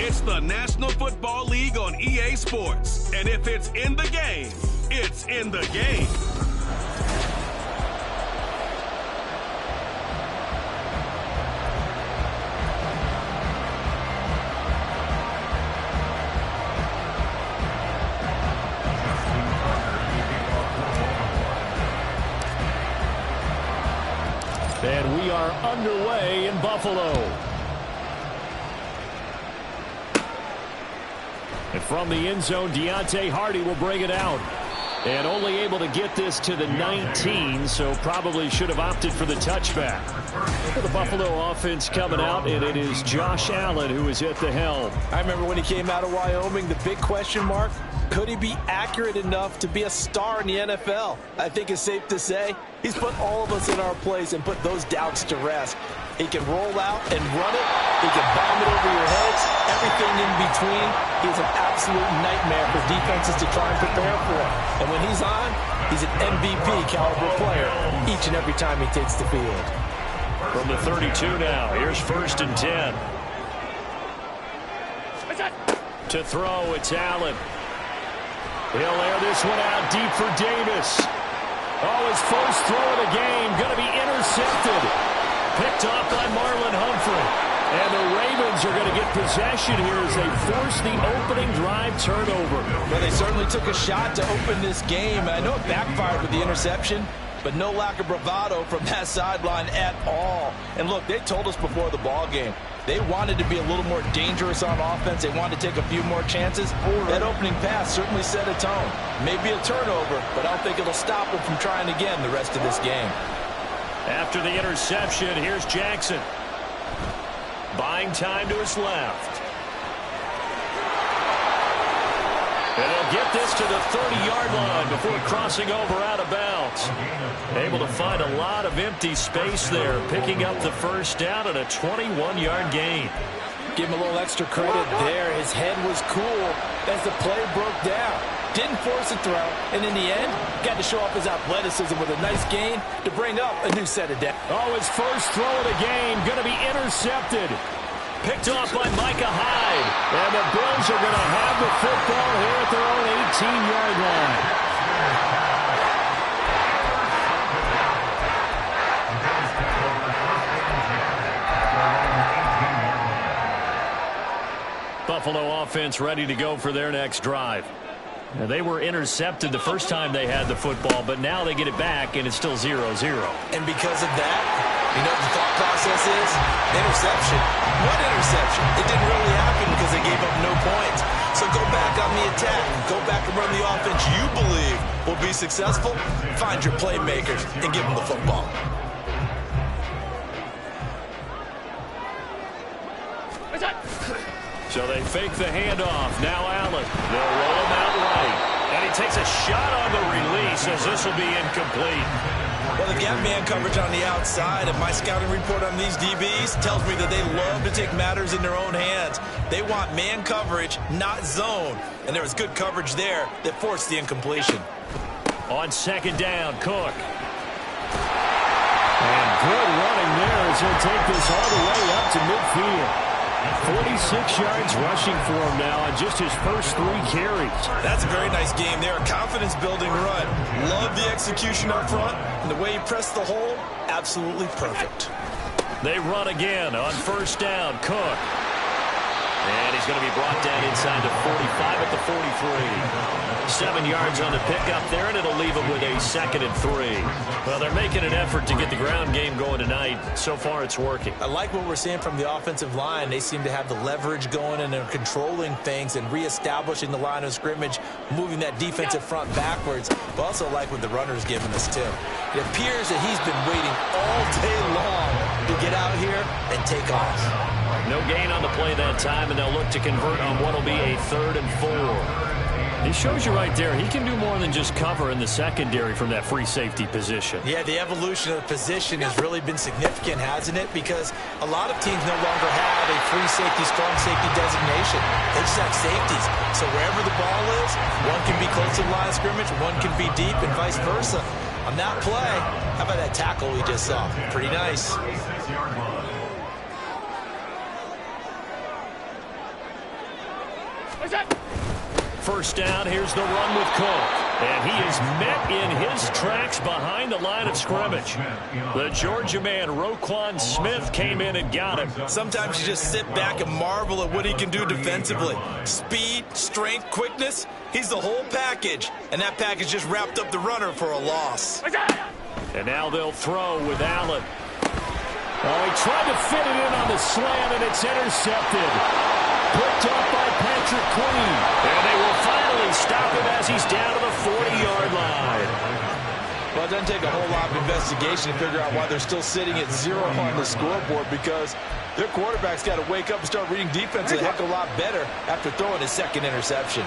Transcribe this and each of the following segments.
It's the National Football League on EA Sports. And if it's in the game, it's in the game. And we are underway in Buffalo. And from the end zone, Deontay Hardy will bring it out. And only able to get this to the 19, so probably should have opted for the touchback. For the Buffalo offense coming out, and it is Josh Allen who is at the helm. I remember when he came out of Wyoming, the big question mark, could he be accurate enough to be a star in the NFL? I think it's safe to say he's put all of us in our place and put those doubts to rest. He can roll out and run it. He can bomb it over your heads. Everything in between. He's an absolute nightmare for defenses to try and prepare for. And when he's on, he's an MVP caliber player each and every time he takes the field. From the 32 now, here's 1st and 10. To throw, it's Allen. He'll air this one out deep for Davis. Oh, his first throw of the game, going to be intercepted. Picked off by Marlon Humphrey. And the Ravens are going to get possession here as they force the opening drive turnover. Well, they certainly took a shot to open this game. I know it backfired with the interception, but no lack of bravado from that sideline at all. And look, they told us before the ball game, they wanted to be a little more dangerous on offense. They wanted to take a few more chances. That opening pass certainly set a tone. Maybe a turnover, but I don't think it'll stop them from trying again the rest of this game. After the interception, here's Jackson. Buying time to his left. And he'll get this to the 30-yard line before crossing over out of bounds. Able to find a lot of empty space there, picking up the first down and a 21-yard gain. Give him a little extra credit there. His head was cool as the play broke down. Didn't force a throw, and in the end, got to show off his athleticism with a nice gain to bring up a new set of depth. Oh, his first throw of the game going to be intercepted. Picked off by Micah Hyde. And the Bills are going to have the football here at their own 18-yard line. Buffalo offense ready to go for their next drive. Now, they were intercepted the first time they had the football, but now they get it back, and it's still 0-0. And because of that, you know what the thought process is? Interception. What interception? It didn't really happen because they gave up no points. So go back on the attack. Go back and run the offense you believe will be successful. Find your playmakers and give them the football. So they fake the handoff. Now Allen. They'll roll him out right. And he takes a shot on the release as this will be incomplete. Well, they've got man coverage on the outside, and my scouting report on these DBs tells me that they love to take matters in their own hands. They want man coverage, not zone. And there was good coverage there that forced the incompletion. On 2nd down, Cook. And good running there as he'll take this all the way up to midfield. 46 yards rushing for him now on just his first 3 carries. That's a very nice game there. A confidence-building run. Love the execution up front. And the way he pressed the hole, absolutely perfect. They run again on 1st down. Cook. And he's going to be brought down inside the 45 at the 43. 7 yards on the pickup there, and it'll leave him with a 2nd and 3. Well, they're making an effort to get the ground game going tonight. So far, it's working. I like what we're seeing from the offensive line. They seem to have the leverage going, and they're controlling things and reestablishing the line of scrimmage, moving that defensive front backwards. But also like what the runner's giving us, too. It appears that he's been waiting all day long to get out here and take off. No gain on the play that time, and they'll look to convert on what will be a 3rd and 4. He shows you right there, he can do more than just cover in the secondary from that free safety position. Yeah, the evolution of the position has really been significant, hasn't it? Because a lot of teams no longer have a free safety, strong safety designation. They just have safeties. So wherever the ball is, one can be close to the line of scrimmage, one can be deep, and vice versa. On that play, how about that tackle we just saw? Pretty nice. First down, here's the run with Cook. And he is met in his tracks behind the line of scrimmage. The Georgia man, Roquan Smith, came in and got him. Sometimes you just sit back and marvel at what he can do defensively. Speed, strength, quickness, he's the whole package. And that package just wrapped up the runner for a loss. And now they'll throw with Allen. Oh, he tried to fit it in on the slant, and it's intercepted. Picked up by Patrick Queen. And they will finally stop him as he's down to the 40-yard line. Well, it doesn't take a whole lot of investigation to figure out why they're still sitting at 0 on the scoreboard, because their quarterback's got to wake up and start reading defense a heck of a lot better after throwing his second interception.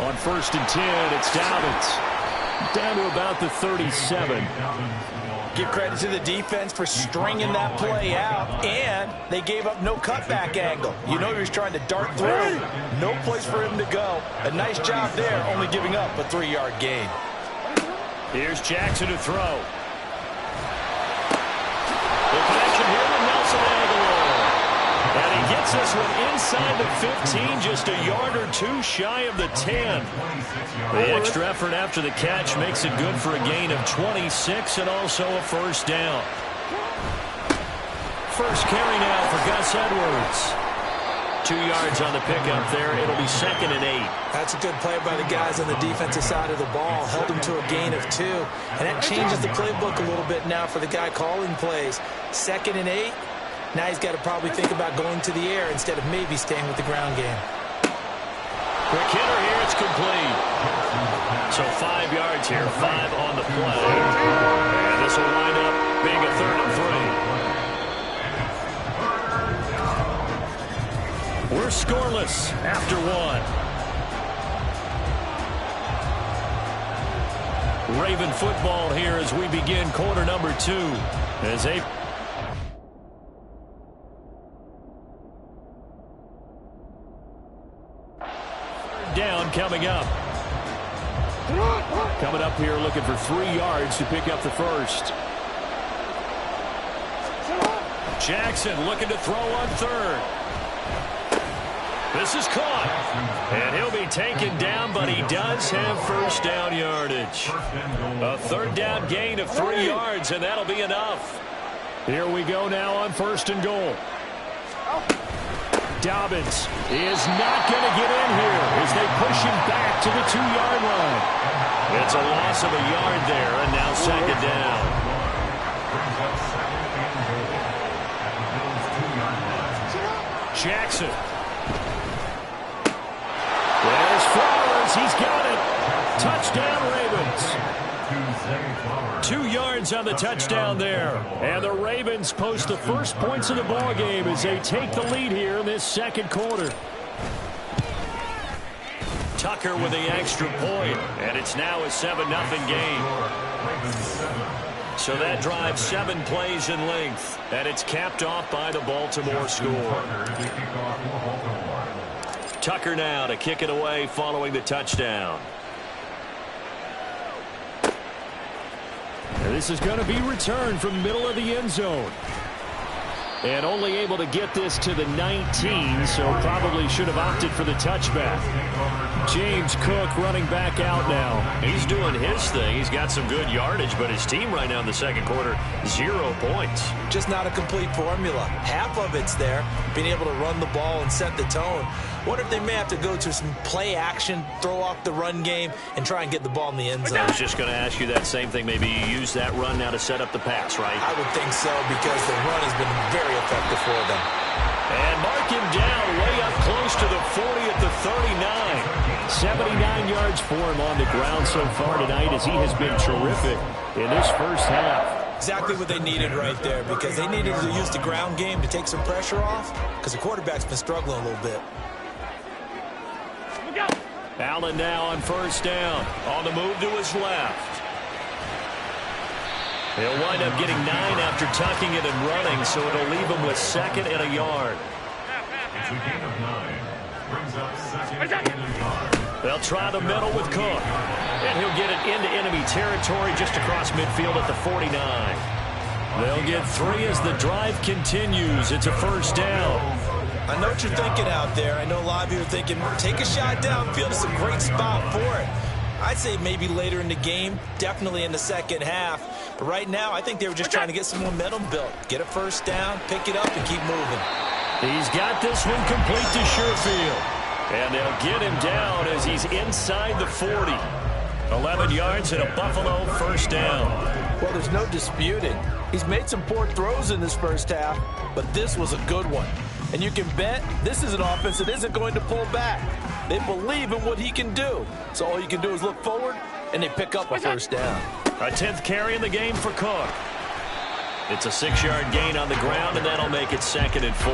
On 1st and 10, it's Dobbins. Down to about the 37. Give credit to the defense for stringing that play out, and they gave up no cutback angle. You know he was trying to dart through. No place for him to go. A nice job there, only giving up a 3-yard gain. Here's Jackson to throw. The connection here with Nelson Aguilar. And he gets this one inside the 15, just a yard or two shy of the 10. The extra effort after the catch makes it good for a gain of 26 and also a first down. First carry now for Gus Edwards. 2 yards on the pickup there. It'll be 2nd and 8. That's a good play by the guys on the defensive side of the ball. Held him to a gain of 2. And that changes the playbook a little bit now for the guy calling plays. 2nd and 8. Now he's got to probably think about going to the air instead of maybe staying with the ground game. Quick hitter here. It's complete. So 5 yards here. 5 on the play. And this will wind up being a 3rd and 3. We're scoreless after 1. Raven football here as we begin quarter number 2. As they down coming up. Coming up here looking for 3 yards to pick up the first. Jackson looking to throw on 3rd. This is caught. And he'll be taken down, but he does have first down yardage. A 3rd down gain of 3 yards, and that'll be enough. Here we go now on 1st and goal. Dobbins is not going to get in here as they push him back to the 2-yard line. It's a loss of a yard there, and now 2nd down. Jackson. There's Flowers. He's got it. Touchdown, Ravens. 2 yards on the touchdown there. And the Ravens post the first points of the ball game as they take the lead here in this 2nd quarter. Tucker with the extra point, and it's now a 7-0 game. So that drives 7 plays in length, and it's capped off by the Baltimore score. Tucker now to kick it away following the touchdown. And this is going to be returned from middle of the end zone. And only able to get this to the 19, so probably should have opted for the touchback. James Cook running back out now. He's doing his thing. He's got some good yardage, but his team right now in the 2nd quarter, 0 points. Just not a complete formula. Half of it's there, being able to run the ball and set the tone. Wonder if they may have to go to some play action, throw off the run game, and try and get the ball in the end zone. I was just going to ask you that same thing. Maybe you use that run now to set up the pass, right? I would think so, because the run has been very effective for them. And mark him down way up close to the 40 at the 39. 79 yards for him on the ground so far tonight as he has been terrific in this first half. Exactly what they needed right there, because they needed to use the ground game to take some pressure off, because the quarterback's been struggling a little bit. Allen now on first down. On the move to his left. He'll wind up getting 9 after tucking it and running, so it'll leave him with 2nd and a yard. It's a gain of 9. Brings up 2nd and a yard. They'll try the middle with Cook. And he'll get it into enemy territory just across midfield at the 49. They'll get 3 as the drive continues. It's a first down. I know what you're thinking out there. I know a lot of you are thinking, take a shot downfield. It's a great spot for it. I'd say maybe later in the game, definitely in the second half. But right now, I think they were just trying to get some momentum built. Get a first down, pick it up, and keep moving. He's got this one complete to Sherfield. And they'll get him down as he's inside the 40. 11 yards and a Buffalo first down. Well, there's no disputing. He's made some poor throws in this first half, but this was a good one. And you can bet this is an offense that isn't going to pull back. They believe in what he can do. So all you can do is look forward, and they pick up a first down. A 10th carry in the game for Cook. It's a 6-yard gain on the ground, and that'll make it 2nd and 4.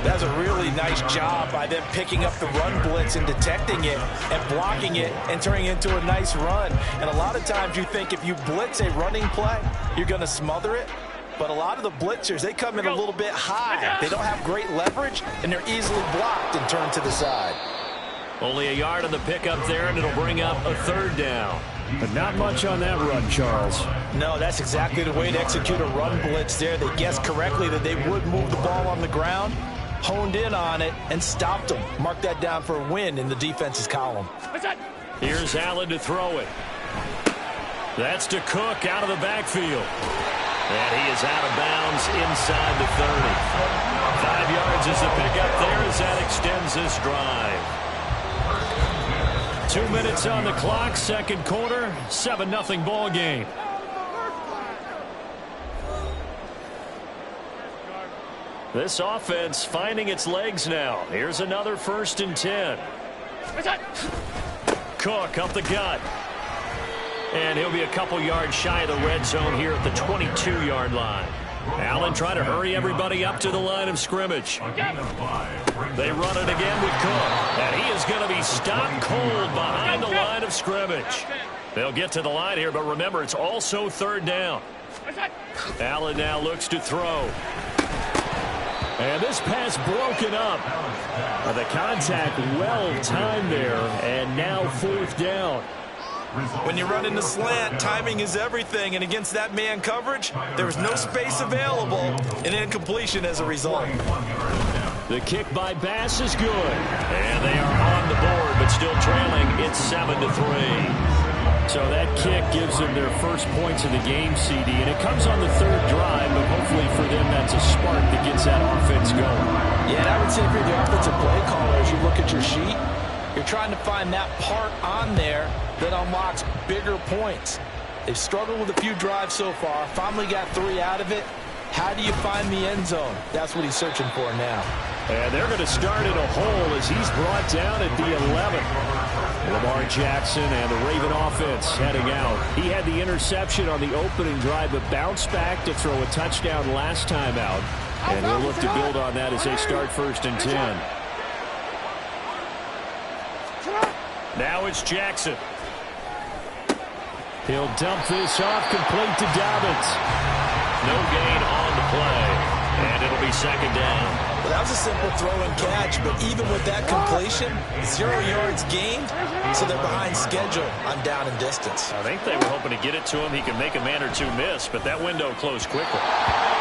That's a really nice job by them picking up the run blitz and detecting it and blocking it and turning it into a nice run. And a lot of times you think if you blitz a running play, you're going to smother it. But a lot of the blitzers, they come in a little bit high. They don't have great leverage, and they're easily blocked and turned to the side. Only a yard on the pickup there, and it'll bring up a 3rd down. But not much on that run, Charles. No, that's exactly the way to execute a run blitz there. They guessed correctly that they would move the ball on the ground, honed in on it, and stopped them. Mark that down for a win in the defense's column. Here's Allen to throw it. That's to Cook out of the backfield. And he is out of bounds inside the 30. 5 yards is the pickup there as that extends this drive. 2 minutes on the clock, second quarter, 7-0 ball game. This offense finding its legs now. Here's another 1st and 10. Cook up the gut. And he'll be a couple yards shy of the red zone here at the 22-yard line. Allen trying to hurry everybody up to the line of scrimmage. They run it again with Cook. And he is going to be stopped cold behind the line of scrimmage. They'll get to the line here, but remember, it's also 3rd down. Allen now looks to throw. And this pass broken up. The contact well timed there, and now 4th down. When you run in the slant, timing is everything, and against that man coverage, there was no space available, and incompletion as a result. The kick by Bass is good, and they are on the board, but still trailing. It's 7-3. So that kick gives them their first points of the game, CD, and it comes on the 3rd drive, but hopefully for them that's a spark that gets that offense going. Yeah, and I would say if you're the offensive play caller, as you look at your sheet, you're trying to find that part on there that unlocks bigger points. They've struggled with a few drives so far. Finally got 3 out of it. How do you find the end zone? That's what he's searching for now. And they're going to start in a hole as he's brought down at the 11. Lamar Jackson and the Raven offense heading out. He had the interception on the opening drive, but bounced back to throw a touchdown last time out. And he'll look to build on that as they start 1st and 10. Now it's Jackson. He'll dump this off complete to Dobbins. No gain on the play, and it'll be 2nd down. Well, that was a simple throw and catch, but even with that completion, 0 yards gained, so they're behind schedule on down and distance. I think they were hoping to get it to him. He can make a man or two miss, but that window closed quickly.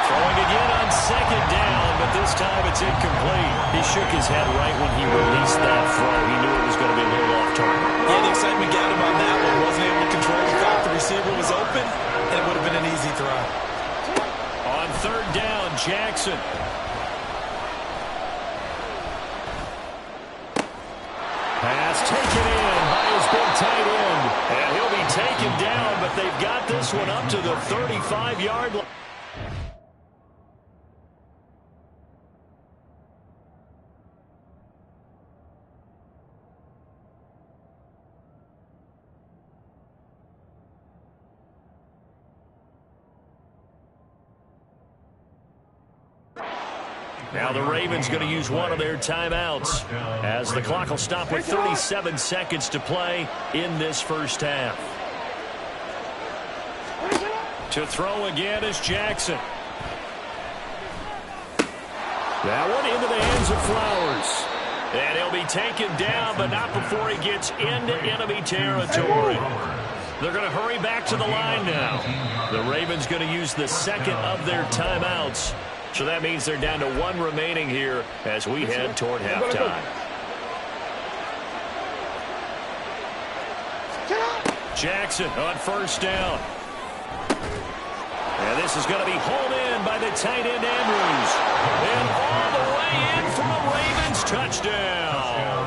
Throwing again on 2nd down, but this time it's incomplete. He shook his head right when he released that throw. He knew it was going to be a little off target. Yeah, the excitement got him on that one. Wasn't able to control the thought. The receiver was open, and it would have been an easy throw. On 3rd down, Jackson. Pass taken in by his big tight end. And he'll be taken down, but they've got this one up to the 35-yard line. Now the Ravens going to use one of their timeouts as the clock will stop with 37 seconds to play in this first half. To throw again is Jackson. That one into the hands of Flowers. And he'll be taken down, but not before he gets into enemy territory. They're going to hurry back to the line now. The Ravens going to use the second of their timeouts. So that means they're down to one remaining here as we head toward halftime. Jackson on first down. And this is going to be hauled in by the tight end Andrews. And all the way in for a Ravens touchdown.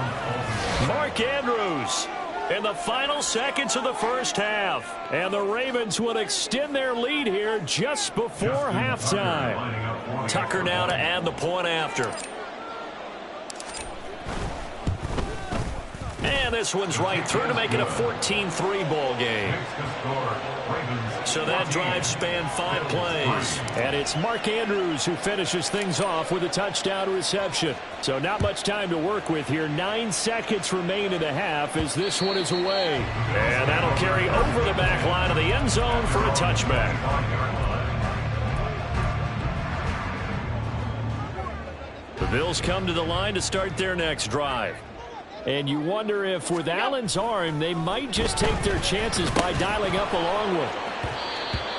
Mark Andrews in the final seconds of the first half. And the Ravens would extend their lead here just before halftime. Tucker now to add the point after. And this one's right through to make it a 14-3 ball game. So that drive spanned 5 plays. And it's Mark Andrews who finishes things off with a touchdown reception. So not much time to work with here. 9 seconds remain in the half as this one is away. And that'll carry over the back line of the end zone for a touchback. The Bills come to the line to start their next drive. And you wonder if with Allen's arm, they might just take their chances by dialing up a long one.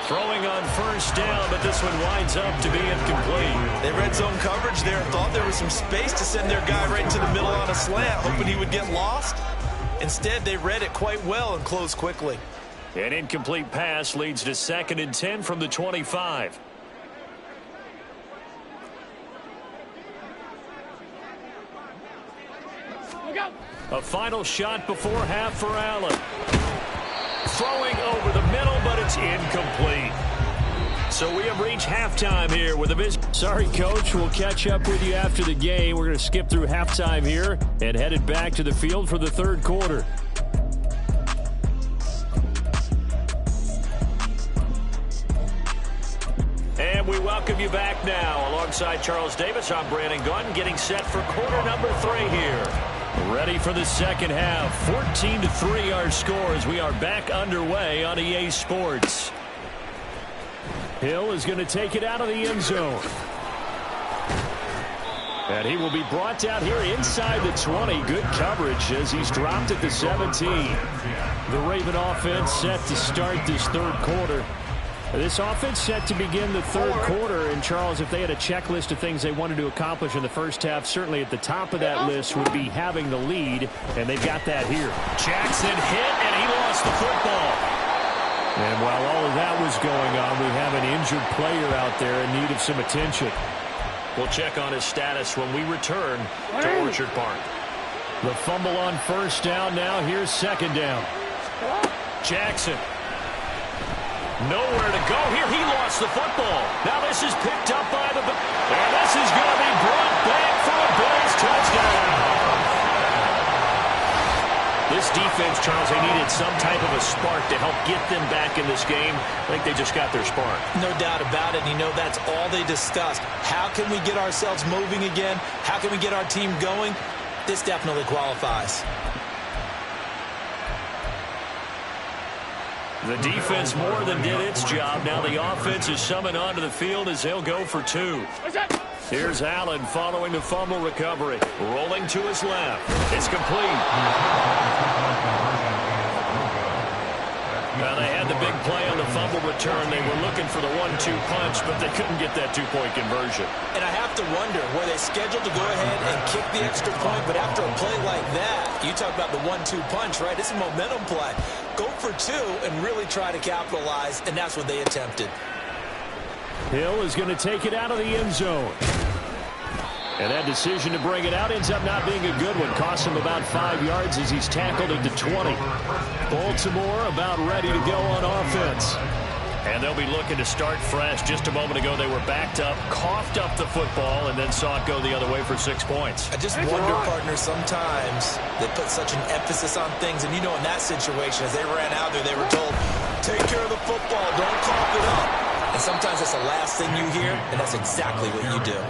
Throwing on first down, but this one winds up to be incomplete. They read zone coverage there and thought there was some space to send their guy right into the middle on a slant, hoping he would get lost. Instead, they read it quite well and closed quickly. An incomplete pass leads to 2nd and 10 from the 25. A final shot before half for Allen. Throwing over the middle, but it's incomplete. So we have reached halftime here with a visit. Sorry, Coach. We'll catch up with you after the game. We're going to skip through halftime here and headed back to the field for the third quarter. And we welcome you back now. Alongside Charles Davis, I'm Brandon Gunn, getting set for quarter number 3 here. Ready for the second half. 14-3 our score as we are back underway on EA Sports. Hill is going to take it out of the end zone. And he will be brought down here inside the 20. Good coverage as he's dropped at the 17. The Raven offense set to start this third quarter. This offense set to begin the third quarter. And, Charles, if they had a checklist of things they wanted to accomplish in the first half, certainly at the top of that list would be having the lead, and they've got that here. Jackson hit, and he lost the football. And while all of that was going on, we have an injured player out there in need of some attention. We'll check on his status when we return to Orchard Park. The fumble on first down now. Here's second down. Jackson. Nowhere to go here. He lost the football. Now this is picked up by the... And this is going to be brought back for a Bills touchdown. This defense, Charles, they needed some type of a spark to help get them back in this game. I think they just got their spark. No doubt about it. And you know that's all they discussed. How can we get ourselves moving again? How can we get our team going? This definitely qualifies. The defense more than did its job. Now the offense is summoned onto the field as they'll go for 2. Here's Allen following the fumble recovery. Rolling to his left. It's complete. Now they had the big play on the fumble return. They were looking for the 1-2 punch, but they couldn't get that 2-point conversion. And I have to wonder, were they scheduled to go ahead and kick the extra point, but after a play like that, you talk about the 1-2 punch, right? It's a momentum play. Go for 2 and really try to capitalize, and that's what they attempted. Hill is going to take it out of the end zone. And that decision to bring it out ends up not being a good one. Costs him about 5 yards as he's tackled into 20. Baltimore about ready to go on offense. And they'll be looking to start fresh. Just a moment ago, they were backed up, coughed up the football, and then saw it go the other way for 6 points. I just wonder, partner, sometimes they put such an emphasis on things. And, you know, in that situation, as they ran out there, they were told, take care of the football, don't cough it up. And sometimes that's the last thing you hear, and that's exactly what you do.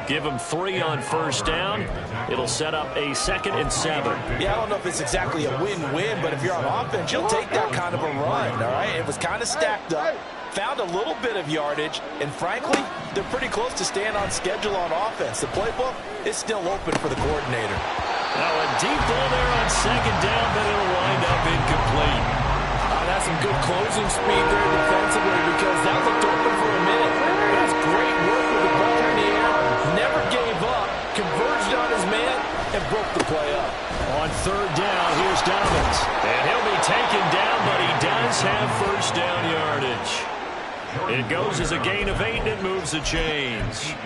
Give him 3 on first down. It'll set up a 2nd and 7. Yeah, I don't know if it's exactly a win-win, but if you're on offense, you'll take that kind of a run, all right? It was kind of stacked up, found a little bit of yardage, and frankly, they're pretty close to staying on schedule on offense. The playbook is still open for the coordinator. Now a deep ball there on 2nd down, but it'll wind up incomplete. That's some good closing speed there defensively because that looked open for a minute. That's great work with the ball in the air. Never gave up, converged on his man, and broke the play up. On 3rd down, here's Dobbins. And he'll be taken down, but he does have first down yardage. It goes as a gain of 8, and it moves the chains.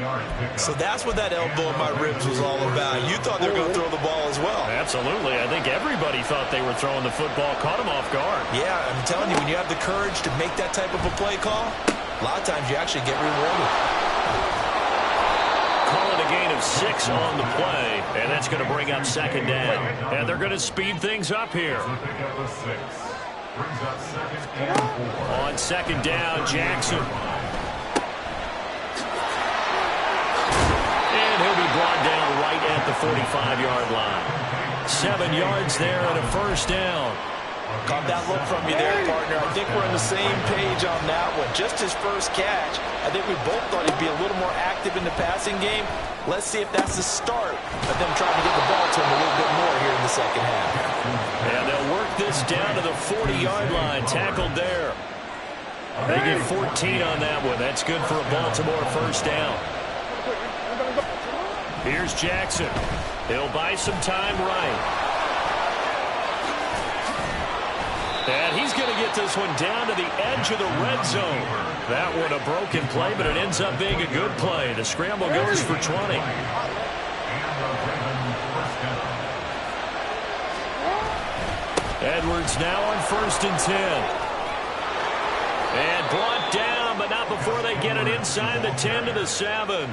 So that's what that elbow in my ribs was all about. You thought they were going to throw the ball as well. Absolutely. I think everybody thought they were throwing the football, caught him off guard. Yeah, I'm telling you, when you have the courage to make that type of a play call, a lot of times you actually get rewarded. Call it a gain of 6 on the play, and that's going to bring up 2nd down. And they're going to speed things up here. On 2nd down, Jackson. And he'll be brought down right at the 45-yard line. 7 yards there and a first down. Caught that look from you there, partner. I think we're on the same page on that one. Just his first catch. I think we both thought he'd be a little more active in the passing game. Let's see if that's the start of them trying to get the ball to him a little bit more here in the second half. And they'll work this down to the 40-yard line. Tackled there. They get 14 on that one. That's good for a Baltimore first down. Here's Jackson. He'll buy some time right. And he's going to get this one down to the edge of the red zone. That one a broken play, but it ends up being a good play. The scramble goes for 20. Edwards now on 1st and 10. And brought down, but not before they get it inside the 10 to the 7.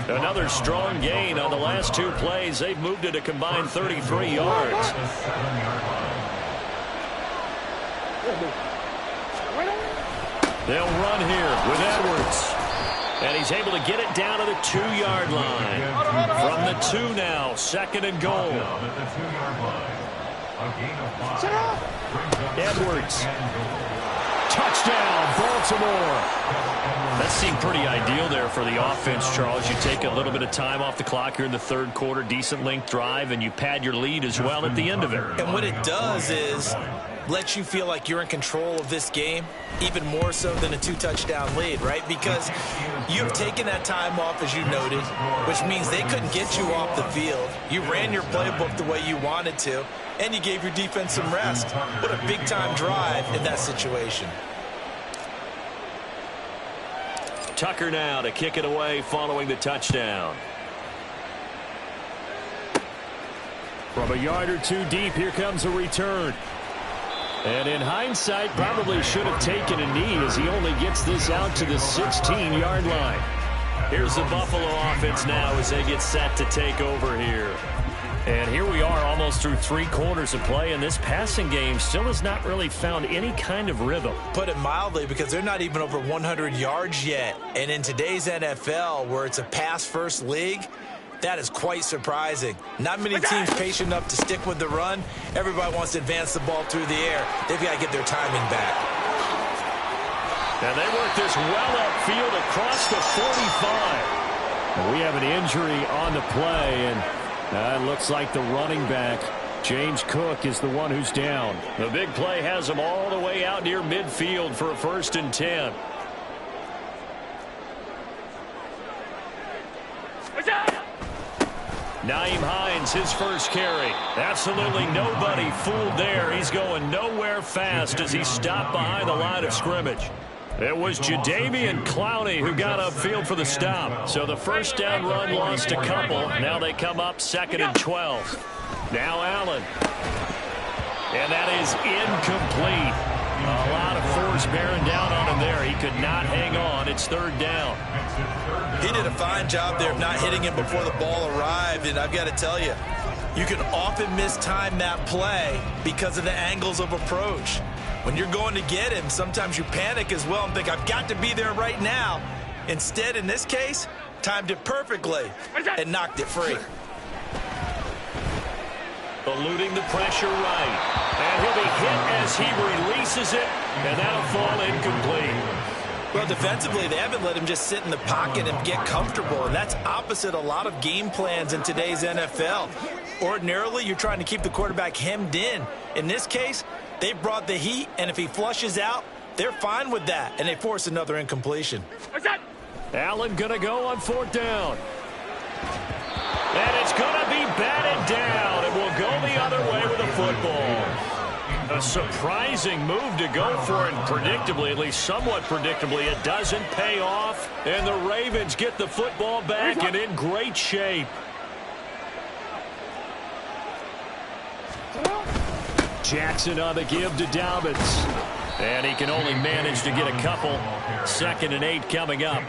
Another strong gain on the last 2 plays. They've moved it a combined 33 yards. They'll run here with Edwards. And he's able to get it down to the 2-yard line. From the 2 now, 2nd and goal. Edwards. Touchdown, Baltimore. That seemed pretty ideal there for the offense, Charles. You take a little bit of time off the clock here in the 3rd quarter, decent length drive, and you pad your lead as well at the end of it. And what it does is lets you feel like you're in control of this game, even more so than a 2-touchdown lead, right? Because you've taken that time off, as you noted, which means they couldn't get you off the field. You ran your playbook the way you wanted to, and you gave your defense some rest. What a big-time drive in that situation. Tucker now to kick it away following the touchdown. From a yard or 2 deep, here comes a return. And in hindsight, probably should have taken a knee as he only gets this out to the 16-yard line. Here's the Buffalo offense now as they get set to take over here. And here we are almost through 3 quarters of play, and this passing game still has not really found any kind of rhythm. Put it mildly, because they're not even over 100 yards yet. And in today's NFL, where it's a pass-first league, that is quite surprising. Not many teams patient enough to stick with the run. Everybody wants to advance the ball through the air. They've got to get their timing back. And they work this well upfield across the 45. We have an injury on the play, and it looks like the running back, James Cook, is the one who's down. The big play has him all the way out near midfield for a 1st and 10. Nyheim Hines, his first carry. Absolutely nobody fooled there. He's going nowhere fast as he stopped behind the line of scrimmage. It was Jadeveon Clowney who got upfield for the stop. So the first down run lost a couple. Now they come up 2nd and 12. Now Allen. And that is incomplete. A lot of force bearing down on him there. He could not hang on. It's 3rd down. He did a fine job there of not hitting him before the ball arrived. And I've got to tell you, you can often mistime that play because of the angles of approach. When you're going to get him, sometimes you panic as well and think, I've got to be there right now. Instead, in this case, timed it perfectly and knocked it free. Eluding the pressure right. And he'll be hit as he releases it, and that'll fall incomplete. Well, defensively, they haven't let him just sit in the pocket and get comfortable, and that's opposite a lot of game plans in today's NFL. Ordinarily, you're trying to keep the quarterback hemmed in. In this case, they brought the heat, and if he flushes out, they're fine with that, and they force another incompletion. Allen going to go on 4th down. And it's going to be batted down. It will go the other way with the football. A surprising move to go for it, and predictably, at least somewhat predictably, it doesn't pay off. And the Ravens get the football back and in great shape. Jackson on the give to Dobbins. And he can only manage to get a couple. 2nd and 8 coming up.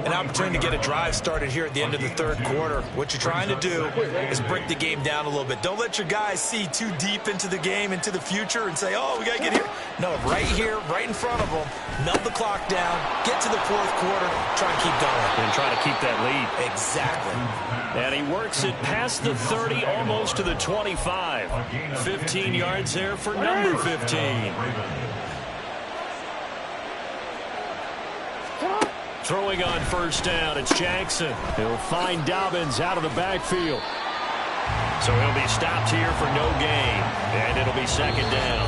An opportunity to get a drive started here at the end of the 3rd quarter. What you're trying to do is break the game down a little bit. Don't let your guys see too deep into the game, into the future, and say, oh, we got to get here. No, right here, right in front of them, melt the clock down, get to the 4th quarter, try and keep going. And try to keep that lead. Exactly. And he works it past the 30, almost to the 25. 15 yards there for number 15. Throwing on 1st down, it's Jackson. He'll find Dobbins out of the backfield. So he'll be stopped here for no gain, and it'll be 2nd down.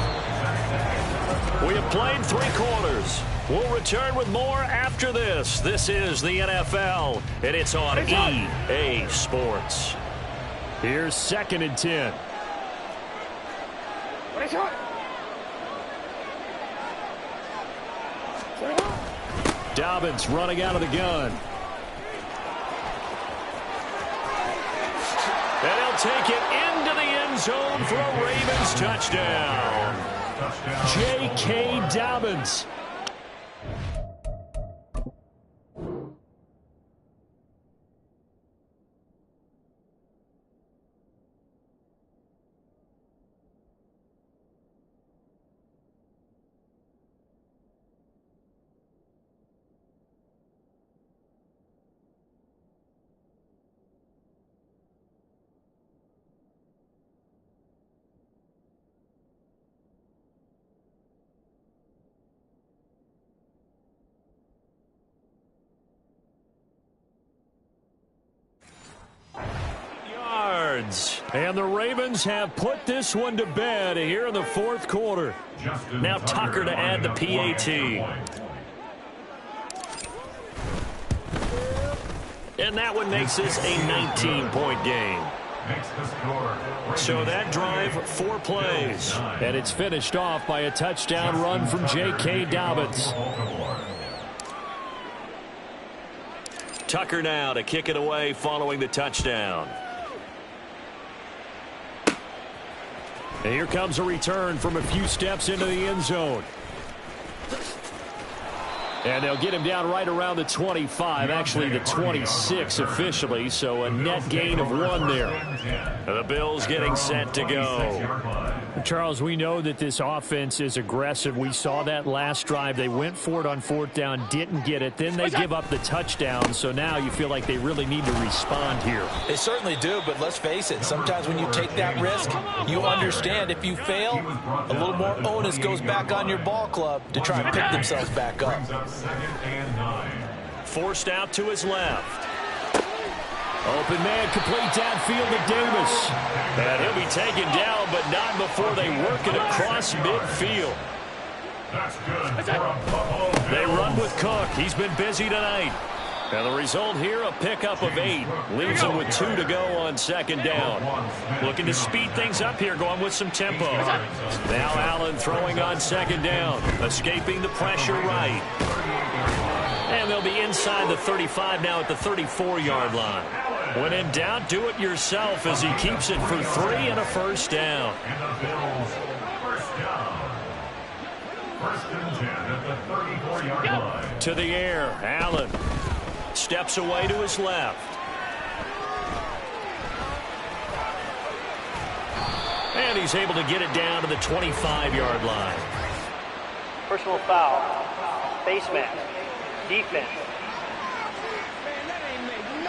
We have played 3 quarters. We'll return with more after this. This is the NFL, and it's on EA Sports. Here's 2nd and 10. Dobbins running out of the gun. And he'll take it into the end zone for a Ravens touchdown. J.K. Dobbins. And the Ravens have put this one to bed here in the 4th quarter. Now Tucker to add the PAT. And that one makes this a 19-point game. So that drive, 4 plays. And it's finished off by a touchdown run from J.K. Dobbins. Tucker now to kick it away following the touchdown. And here comes a return from a few steps into the end zone. And they'll get him down right around the 25, actually the 26 officially, so a net gain of 1 there. The Bills getting set to go. Charles, we know that this offense is aggressive. We saw that last drive. They went for it on 4th down, didn't get it. Then they give up the touchdown, so now you feel like they really need to respond here. They certainly do, but let's face it. Sometimes when you take that risk, you understand if you fail, a little more onus goes back on your ball club to try and pick themselves back up. Forced out to his left. Open man, complete downfield to Davis. And he'll be taken down, but not before they work it across midfield. They run with Cook. He's been busy tonight. And the result here, a pickup of 8. Leaves him with 2 to go on 2nd down. Looking to speed things up here, going with some tempo. Now Allen throwing on 2nd down. Escaping the pressure right. And they'll be inside the 35 now at the 34-yard line. When in doubt, do it yourself as he keeps it for 3 and a 1st down. To the air, Allen steps away to his left. And he's able to get it down to the 25-yard line. Personal foul, face mask, defense.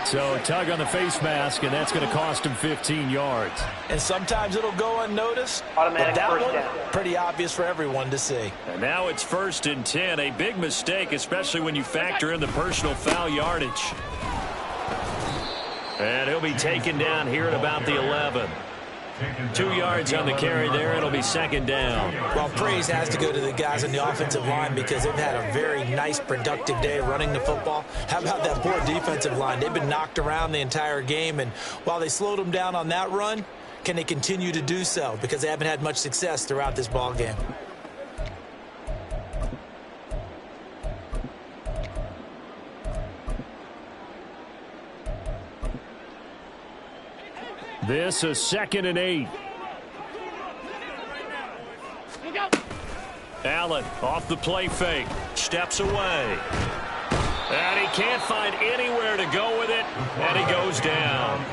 So tug on the face mask, and that's going to cost him 15 yards. And sometimes it'll go unnoticed, Automatic but that first one, down. pretty obvious for everyone to see. And now it's 1st and 10. A big mistake, especially when you factor in the personal foul yardage. And he'll be taken down here at about the 11. 2 yards on the carry there. It'll be 2nd down. Well, praise has to go to the guys on the offensive line because they've had a very nice, productive day running the football. How about that poor defensive line? They've been knocked around the entire game, and while they slowed them down on that run, can they continue to do so? Because they haven't had much success throughout this ball game. This is 2nd and 8. Allen off the play fake. Steps away. And he can't find anywhere to go with it. And he goes down.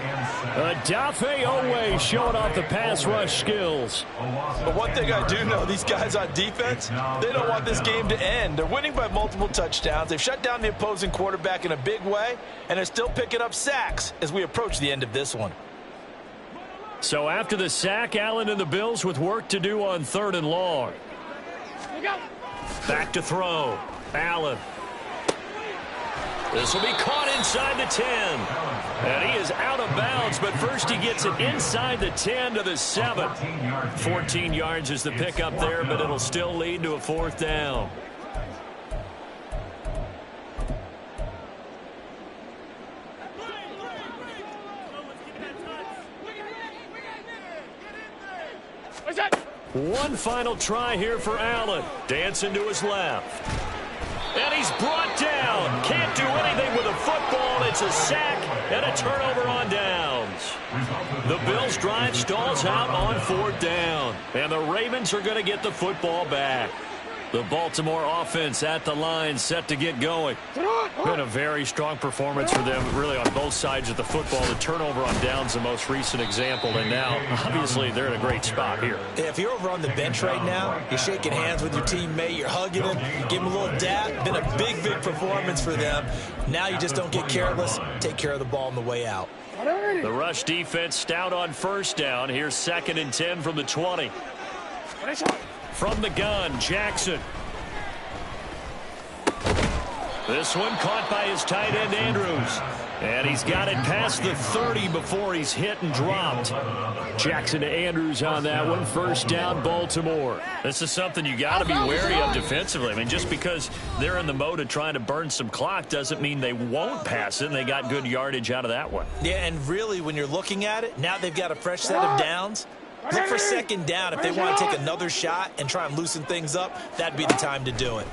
Adafe Owe showing off the pass rush skills. But one thing I do know, these guys on defense, they don't want this game to end. They're winning by multiple touchdowns. They've shut down the opposing quarterback in a big way, and they're still picking up sacks as we approach the end of this one. So after the sack, Allen and the Bills with work to do on 3rd and long. Back to throw. Allen. This will be caught inside the 10. And he is out of bounds, but first he gets it inside the 10 to the 7. 14 yards is the pickup there, but it'll still lead to a 4th down. One final try here for Allen. Dancing to his left. And he's brought down. Can't do anything with a football. It's a sack and a turnover on downs. The Bills' drive stalls out on 4th down. And the Ravens are going to get the football back. The Baltimore offense at the line, set to get going. Been a very strong performance for them, really, on both sides of the football. The turnover on downs, the most recent example, and now, obviously, they're in a great spot here. If you're over on the bench right now, you're shaking hands with your teammate, you're hugging him, give him a little dap. Been a big, big performance for them. Now you just don't get careless. Take care of the ball on the way out. The rush defense stout on 1st down. Here's 2nd and 10 from the 20. From the gun, Jackson. This one caught by his tight end, Andrews. And he's got it past the 30 before he's hit and dropped. Jackson to Andrews on that one. 1st down, Baltimore. This is something you got to be wary of defensively. I mean, just because they're in the mode of trying to burn some clock doesn't mean they won't pass it, and they got good yardage out of that one. Yeah, and really, when you're looking at it, now they've got a fresh set of downs. Look for 2nd down. If they want to take another shot and try and loosen things up, that'd be the time to do it.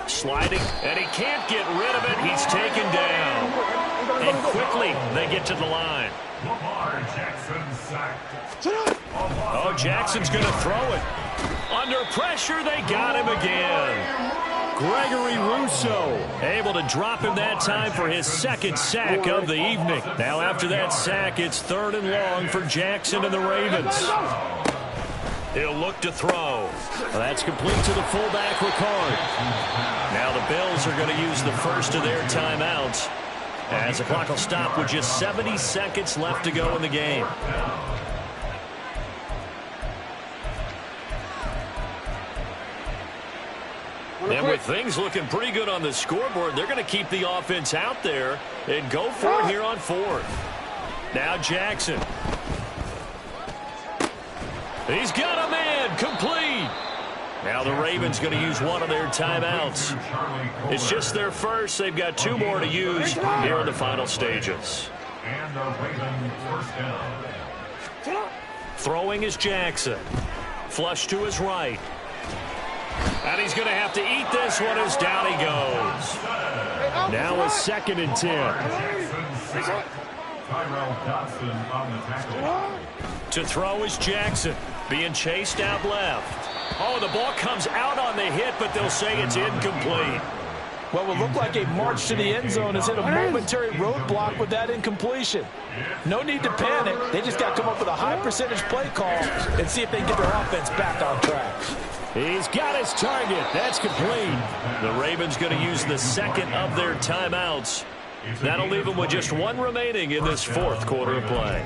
Sliding, and he can't get rid of it. He's taken down. And quickly, they get to the line. Oh, Jackson's going to throw it. Under pressure, they got him again. Gregory Rousseau able to drop him that time for his 2nd sack of the evening. Now after that sack, it's 3rd and long for Jackson and the Ravens. He'll look to throw. Well, that's complete to the fullback, Ricard. Now the Bills are going to use the first of their timeouts as the clock will stop with just 70 seconds left to go in the game. And with things looking pretty good on the scoreboard, they're going to keep the offense out there and go for it here on 4th. Now Jackson. He's got a man, complete. Now the Ravens going to use one of their timeouts. It's just their first. They've got 2 more to use here in the final stages. And the Ravens 1st down. Throwing is Jackson. Flush to his right. And he's going to have to eat this one as down he goes. Now it's 2nd and 10. Tyrell Dodson on the tackle. To throw is Jackson. Being chased out left. Oh, the ball comes out on the hit, but they'll say it's incomplete. What will look like a march to the end zone has hit a momentary roadblock with that incompletion. No need to panic. They just got to come up with a high percentage play call and see if they can get their offense back on track. He's got his target. That's complete. The Ravens going to use the 2nd of their timeouts That'll leave them with just one remaining in this fourth quarter of play.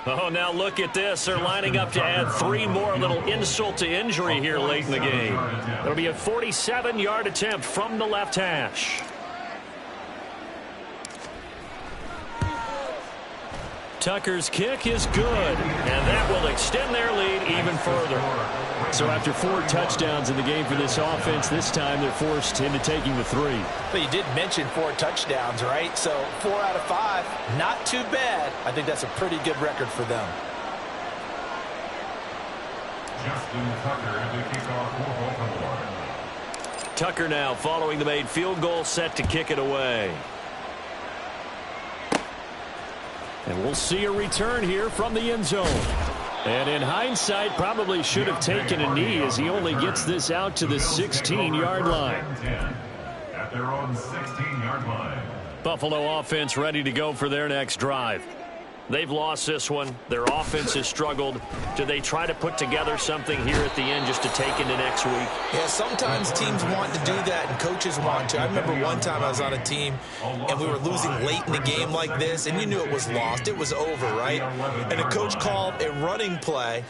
Oh, now look at this. They're lining up to add 3 more. A little insult to injury here late in the game. It'll be a 47-yard attempt from the left hash. Tucker's kick is good, and that will extend their lead even further. So after 4 touchdowns in the game for this offense, this time they're forced into taking the 3. But you did mention 4 touchdowns, right? So 4 out of 5, not too bad. I think that's a pretty good record for them. Justin Tucker, the kickoff for Baltimore. Tucker now following the made field goal, set to kick it away. And we'll see a return here from the end zone. And in hindsight, probably should have taken a knee as he only gets this out to the 16-yard line. At their own 16-yard line. Buffalo offense ready to go for their next drive. They've lost this one. Their offense has struggled. Do they try to put together something here at the end just to take into next week? Yeah, sometimes teams want to do that and coaches want to. I remember one time I was on a team and we were losing late in the game like this, and you knew it was lost. It was over, right? And the coach called a running play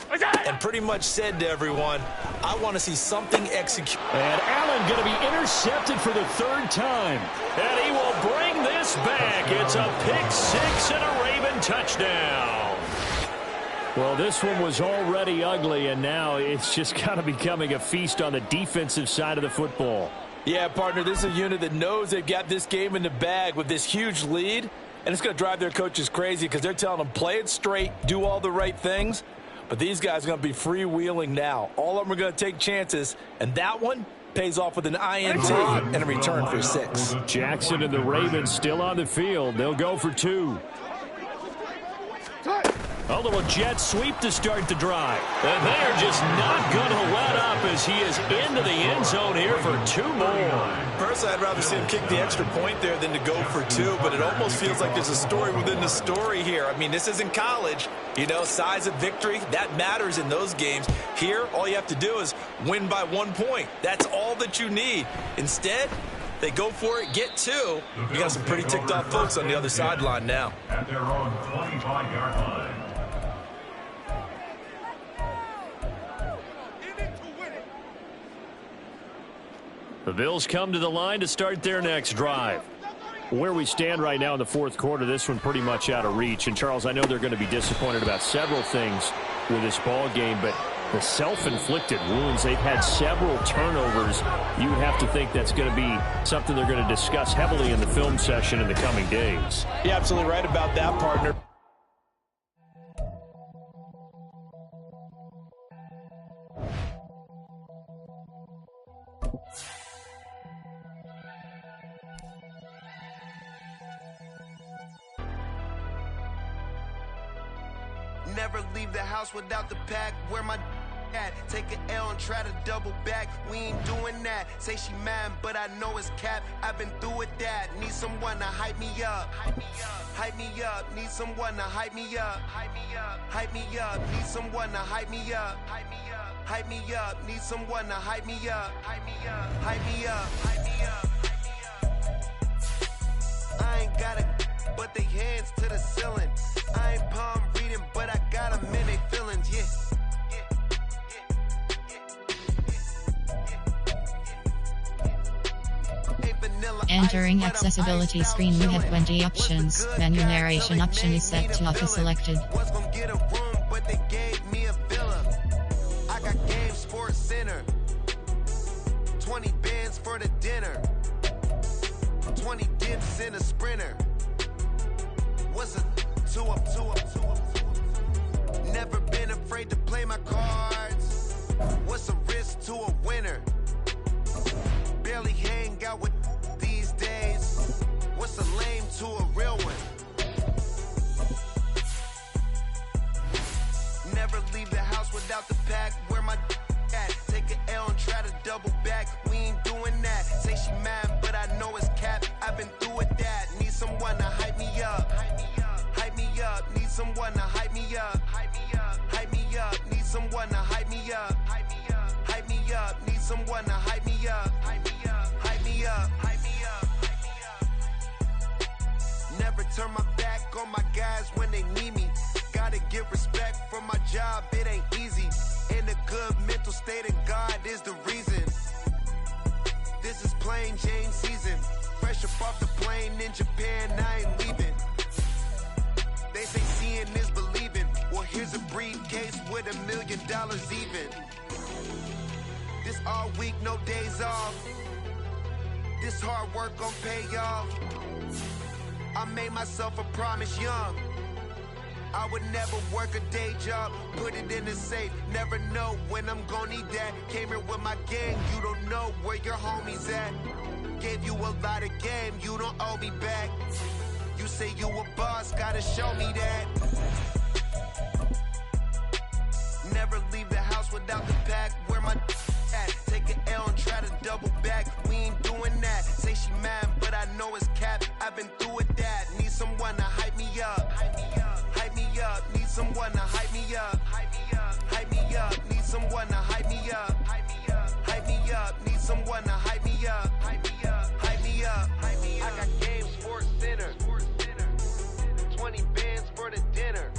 and pretty much said to everyone, I want to see something executed. And Allen going to be intercepted for the 3rd time. And he will bring this back. It's a pick 6 and a Raven touchdown. Well, this one was already ugly, and now it's just kind of becoming a feast on the defensive side of the football. Yeah, partner, this is a unit that knows they've got this game in the bag with this huge lead, and it's going to drive their coaches crazy because they're telling them play it straight, do all the right things, but these guys are going to be freewheeling now. All of them are going to take chances, and that one pays off with an INT and a return for 6. Jackson and the Ravens still on the field. They'll go for 2. A little jet sweep to start the drive. And they're just not going to let up as he is into the end zone here for 2 more. Personally, I'd rather see him kick the extra point there than to go for 2, but it almost feels like there's a story within the story here. I mean, this isn't college. You know, size of victory, that matters in those games. Here, all you have to do is win by 1 point. That's all that you need. Instead, they go for it, get 2. You got some pretty ticked off folks on the other sideline now. At their own 25-yard line. The Bills come to the line to start their next drive. Where we stand right now in the 4th quarter, this one pretty much out of reach. And, Charles, I know they're going to be disappointed about several things with this ball game, but the self-inflicted wounds, they've had several turnovers. You would have to think that's going to be something they're going to discuss heavily in the film session in the coming days. You're absolutely right about that, partner. Never leave the house without the pack. Where my at? Take an L and try to double back. We ain't doing that. Say she mad, but I know it's cap. I've been through with that. Need someone to hype me up. Hype me up. Hype me up. Need someone to hype me up. Hype me up. Hype me up. Need someone to hype me up. Hype me up. Hype me up. Need someone to hype me up. Hype me up. Hype me up. Hype me up. I ain't got it, but they hands to the ceiling. I ain't palm reading, but I got them in they feelings, yeah. Entering accessibility screen, you have 20 options. Menu narration option is set to auto selected. Was gonna get a room, but they gave me a villa. I got Game Sports Center. 20 bands for the dinner. 20 dips in a sprinter. What's a 2 up, 2 up, 2 up? Never been afraid to play my cards. What's a risk to a winner? Barely hang out with these days. What's a lame to a real one? Never leave the house without the pack. Where my at? Take an L and try to double back. We ain't doing that. Say she mad, but I know it's cap. I've been through with that. Need someone to hype me up. Hype me up. Hype me up. Need someone to hype me up. Hype me up. Hype me up. Need someone to hype me up. Hype me up. Hype me up. Need someone to hype me up. turn my back on my guys when they need me. Gotta give respect for my job, it ain't easy. In a good mental state and God is the reason. This is plain Jane season. Fresh up off the plane in Japan, I ain't leaving. They say seeing is believing. Well, here's a briefcase with $1 million even. This all week, no days off. This hard work gon' pay off. I made myself a promise young. I would never work a day job, put it in the safe. Never know when I'm gon' need that. Came here with my gang, you don't know where your homies at. Gave you a lot of game, you don't owe me back. You say you a boss, gotta show me that. Never leave the house without the pack. Where my at? Take an L and try to double back. We ain't doing that. Say she mad, but I know it's cap. I've been through with that. Need someone to hype me up. Hype me up. Need someone to hype me up. Hype me up. Need someone to hype me up. Hype me up. Need someone to hype me up. Hype me up. I got game Sports Center. 20 bands for the dinner.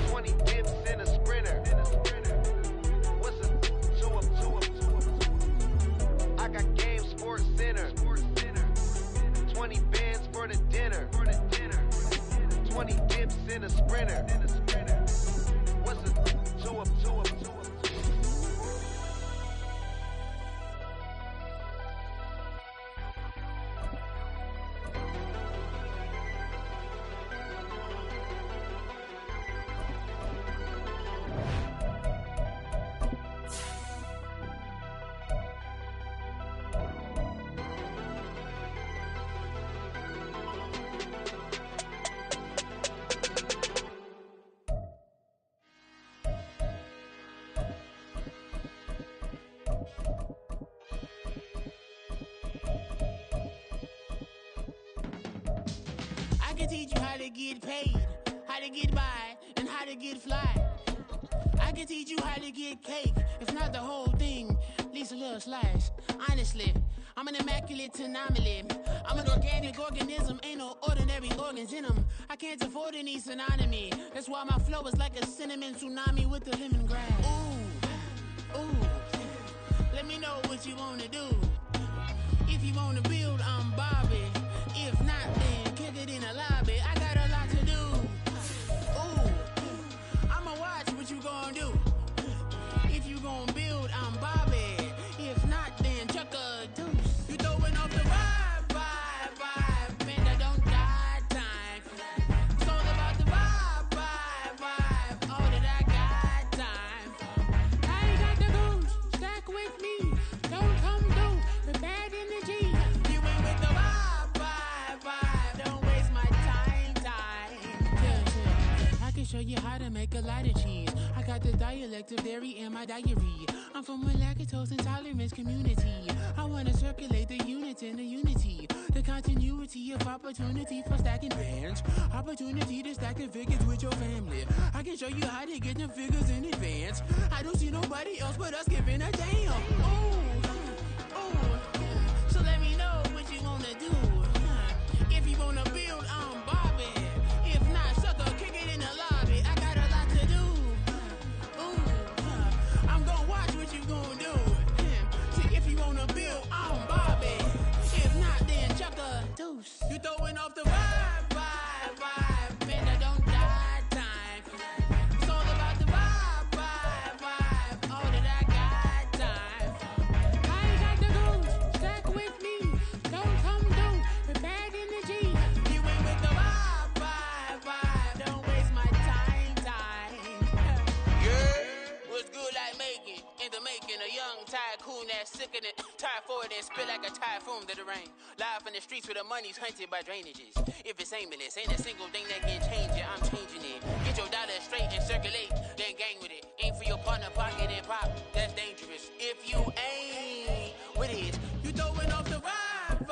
20 dips in a sprinter. What's a 2 up? I got game Sports Center. 20 bands for the dinner. 20 dips in a sprinter. What's a 2 up? I can teach you how to get paid, how to get by, and how to get fly. I can teach you how to get cake, if not the whole thing, at least a little slice. Honestly, I'm an immaculate anomaly. I'm an organic organism, ain't no ordinary organs in them. I can't afford any synonymy. That's why my flow is like a cinnamon tsunami with the lemongrass. Ooh, let me know what you wanna do. If you wanna build, I'm Bobby. If not, then kick it in the lobby. I got a lot to do. Ooh, I'ma watch what you gon' do. If you gon' build, I'm Bobby. If not, then chuck a deuce. You throwing off the vibe, man, I don't got time. It's all about the vibe, all that I got time. I ain't got the goose, stack with me. Don't come through with bad energy. You ain't with the vibe, don't waste my time. Yeah. I can show you how to make a lot of cheese. I got the dialect of dairy in my diary. I'm from a lactose intolerance community. I wanna circulate the units in the unity. The continuity of opportunity for stacking bands. Opportunity to stack the figures with your family. I can show you how to get the figures in advance. I don't see nobody else but us giving a damn. Ooh. So let me know what you wanna do. If you wanna build, I'm Bobby. If not, sucker, kick it in the lobby. I got a lot to do. I'm gonna watch what you gonna do. See, if you wanna build, I'm Bobby. If not, then chuck a deuce. You throwing off the vibe, man, I don't got time. It's all about the vibe, all that I got time. I ain't got the goose, stack with me. Don't come through with bad energy. You ain't with the vibe, don't waste my time. Yeah, what's good like making? In the making, a young tycoon that's sickening. Tire forward and spill like a typhoon to the rain. Live in the streets where the money's hunted by drainages. If it's aimless, ain't a single thing that can change it. I'm changing it. Get your dollar straight and circulate, then gang with it. Aim for your partner, pocket and pop. That's dangerous. If you ain't with it, you throwing off the vibe,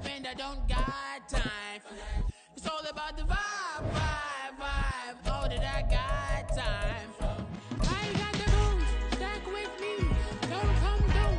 man, I don't got time for that. It's all about the vibe, all that I got time for. I ain't got the goose, stack with me. Don't come through.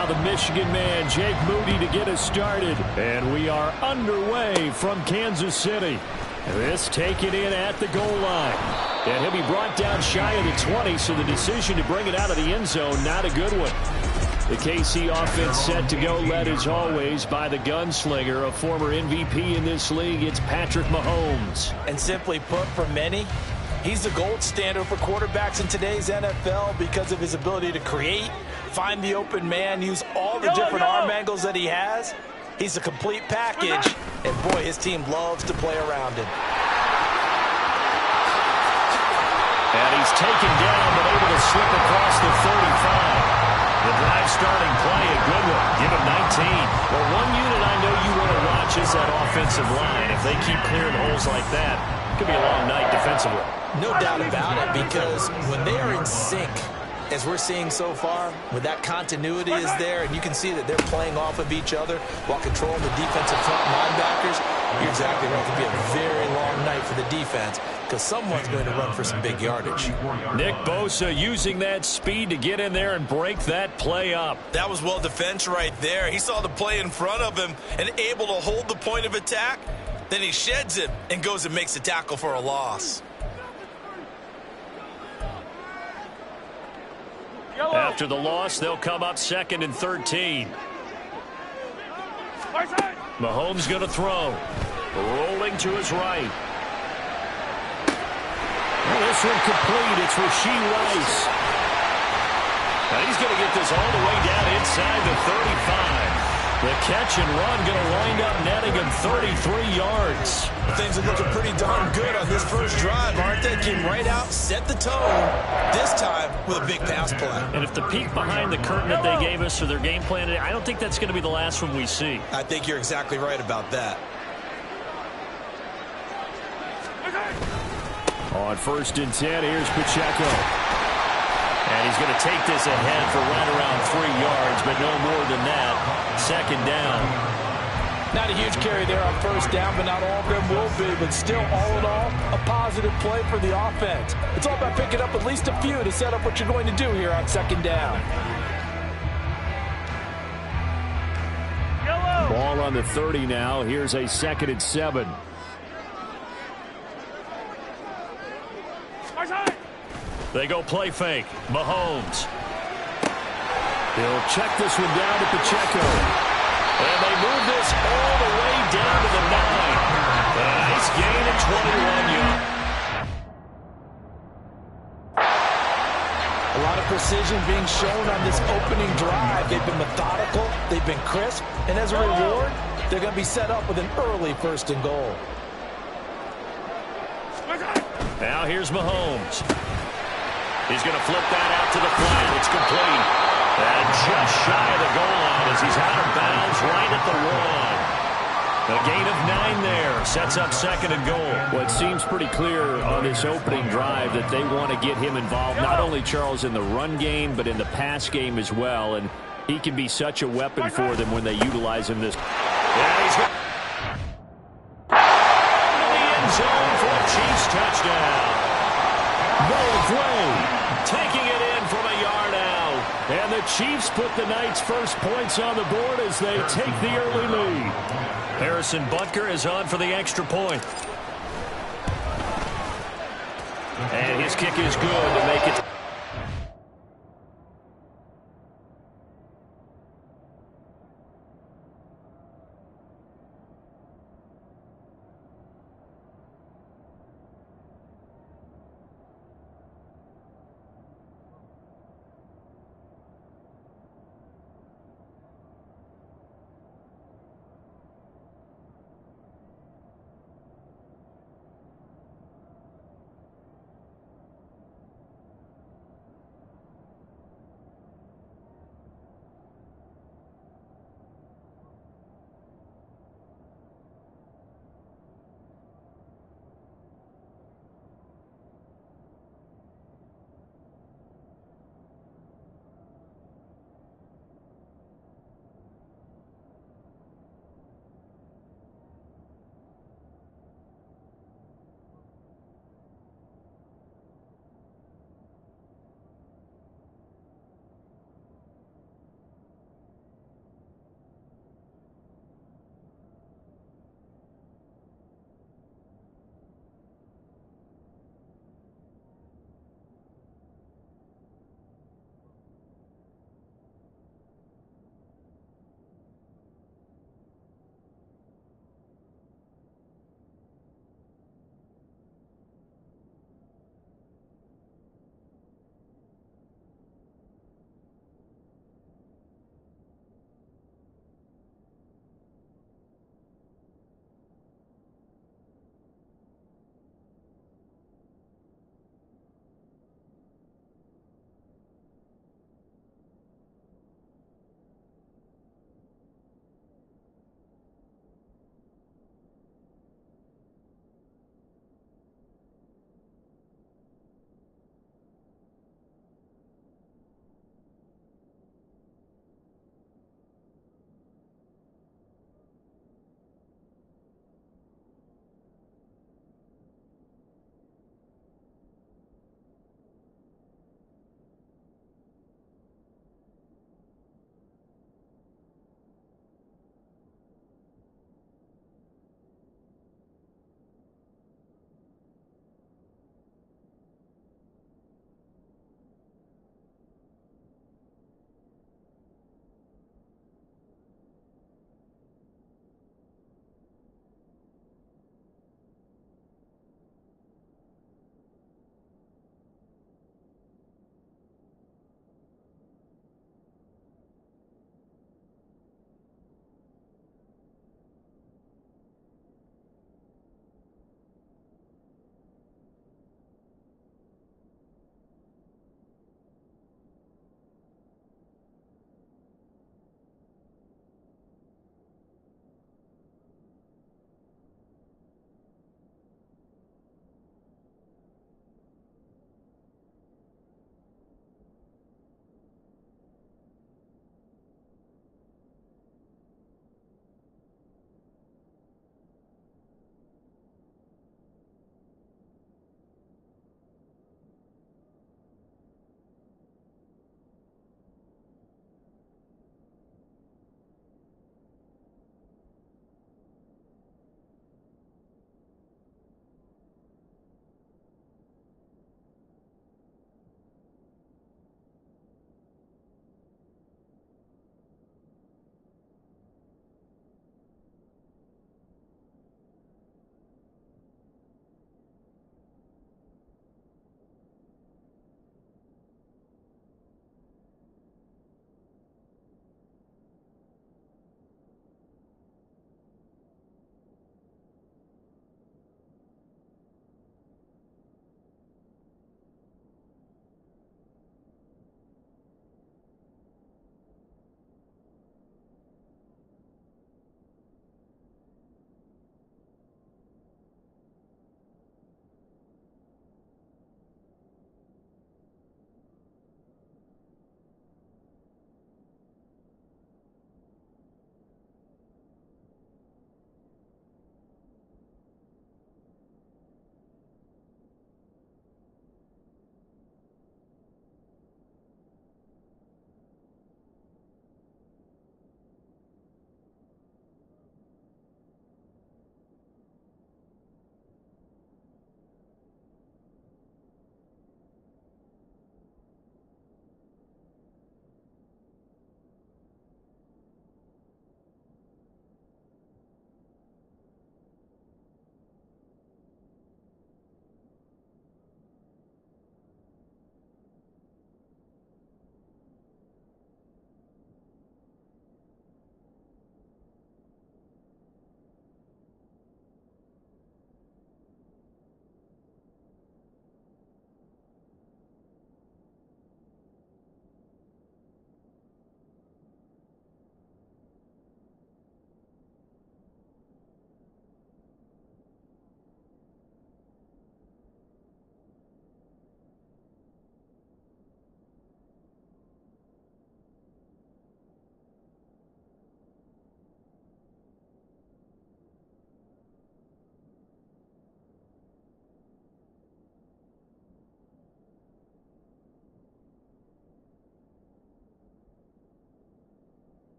Now the Michigan man, Jake Moody, to get us started. And we are underway from Kansas City. This taken in at the goal line. And he'll be brought down shy of the 20, so the decision to bring it out of the end zone, not a good one. The KC offense set to go, led as always by the gunslinger, a former MVP in this league. It's Patrick Mahomes. And simply put, for many, he's the gold standard for quarterbacks in today's NFL because of his ability to create, find the open man, use all the different arm angles that he has. He's a complete package, and boy, his team loves to play around him. And he's taken down, but able to slip across the 35. The drive starting play, a good one. Give him 19. Well, one unit I know you want to watch is that offensive line. If they keep clearing holes like that, it could be a long night defensively. No doubt about it, because when they are in sync, as we're seeing so far, when that continuity is there, and you can see that they're playing off of each other while controlling the defensive front linebackers, you're exactly right. It could be a very long night for the defense because someone's going to run for some big yardage. Nick Bosa using that speed to get in there and break that play up. That was well defense right there. He saw the play in front of him and able to hold the point of attack. Then he sheds it and goes and makes a tackle for a loss. After the loss, they'll come up 2nd and 13. Mahomes going to throw. Rolling to his right. Well, this one complete. It's Rashee Rice. Now he's going to get this all the way down inside the 35. The catch and run going to wind up netting him 33 yards. Things are looking pretty darn good on this first drive, aren't they? Came right out, set the tone, this time with a big pass play. And if the peek behind the curtain that they gave us for their game plan, I don't think that's going to be the last one we see. I think you're exactly right about that. On 1st and 10, here's Pacheco. And he's going to take this ahead for right around 3 yards, but no more than that. 2nd down. Not a huge carry there on 1st down, but not all of them will be. But still, all in all, a positive play for the offense. It's all about picking up at least a few to set up what you're going to do here on 2nd down. Ball on the 30 now. Here's a 2nd and 7. They go play fake. Mahomes. He'll check this one down to Pacheco. And they move this all the way down to the 9. A nice gain of 21 yards. A lot of precision being shown on this opening drive. They've been methodical. They've been crisp. And as a reward, they're going to be set up with an early 1st and goal. Now here's Mahomes. He's going to flip that out to the flat. It's complete. And just shy of the goal line as he's out of bounds right at the 1. A gain of 9 there. Sets up 2nd and goal. Well, it seems pretty clear on this opening drive that they want to get him involved, not only, Charles, in the run game, but in the pass game as well. And he can be such a weapon for them when they utilize him this. Yeah, he's got the end zone for a Chiefs touchdown. Way, taking it in from a yard out. And the Chiefs put the Knights' first points on the board as they take the early lead. Harrison Butker is on for the extra point. And his kick is good to make it.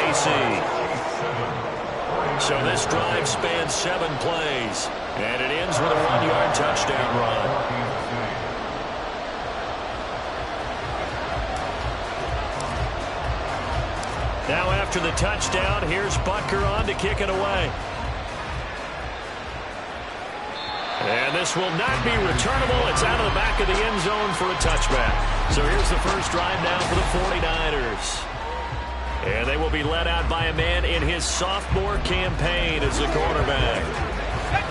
KC. So this drive spans 7 plays, and it ends with a 1-yard touchdown run. Now after the touchdown, here's Butker on to kick it away. And this will not be returnable. It's out of the back of the end zone for a touchback. So here's the first drive now for the 49ers. And they will be led out by a man in his sophomore campaign as the quarterback.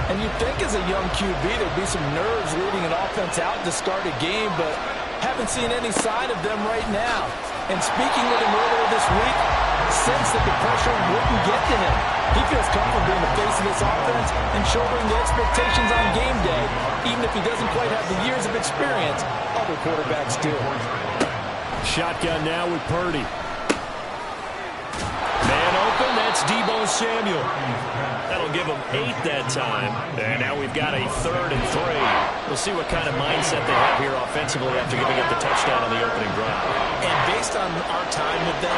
And you'd think as a young QB there'd be some nerves leading an offense out to start a game, but haven't seen any sign of them right now. And speaking with him earlier this week, sense that the pressure wouldn't get to him. He feels comfortable being the face of this offense and shouldering the expectations on game day, even if he doesn't quite have the years of experience other quarterbacks do. Shotgun now with Purdy. Man open, that's Deebo Samuel. That'll give him 8 that time. And now we've got a 3rd and 3. We'll see what kind of mindset they have here offensively after giving up the touchdown on the opening drive. And based on our time with them,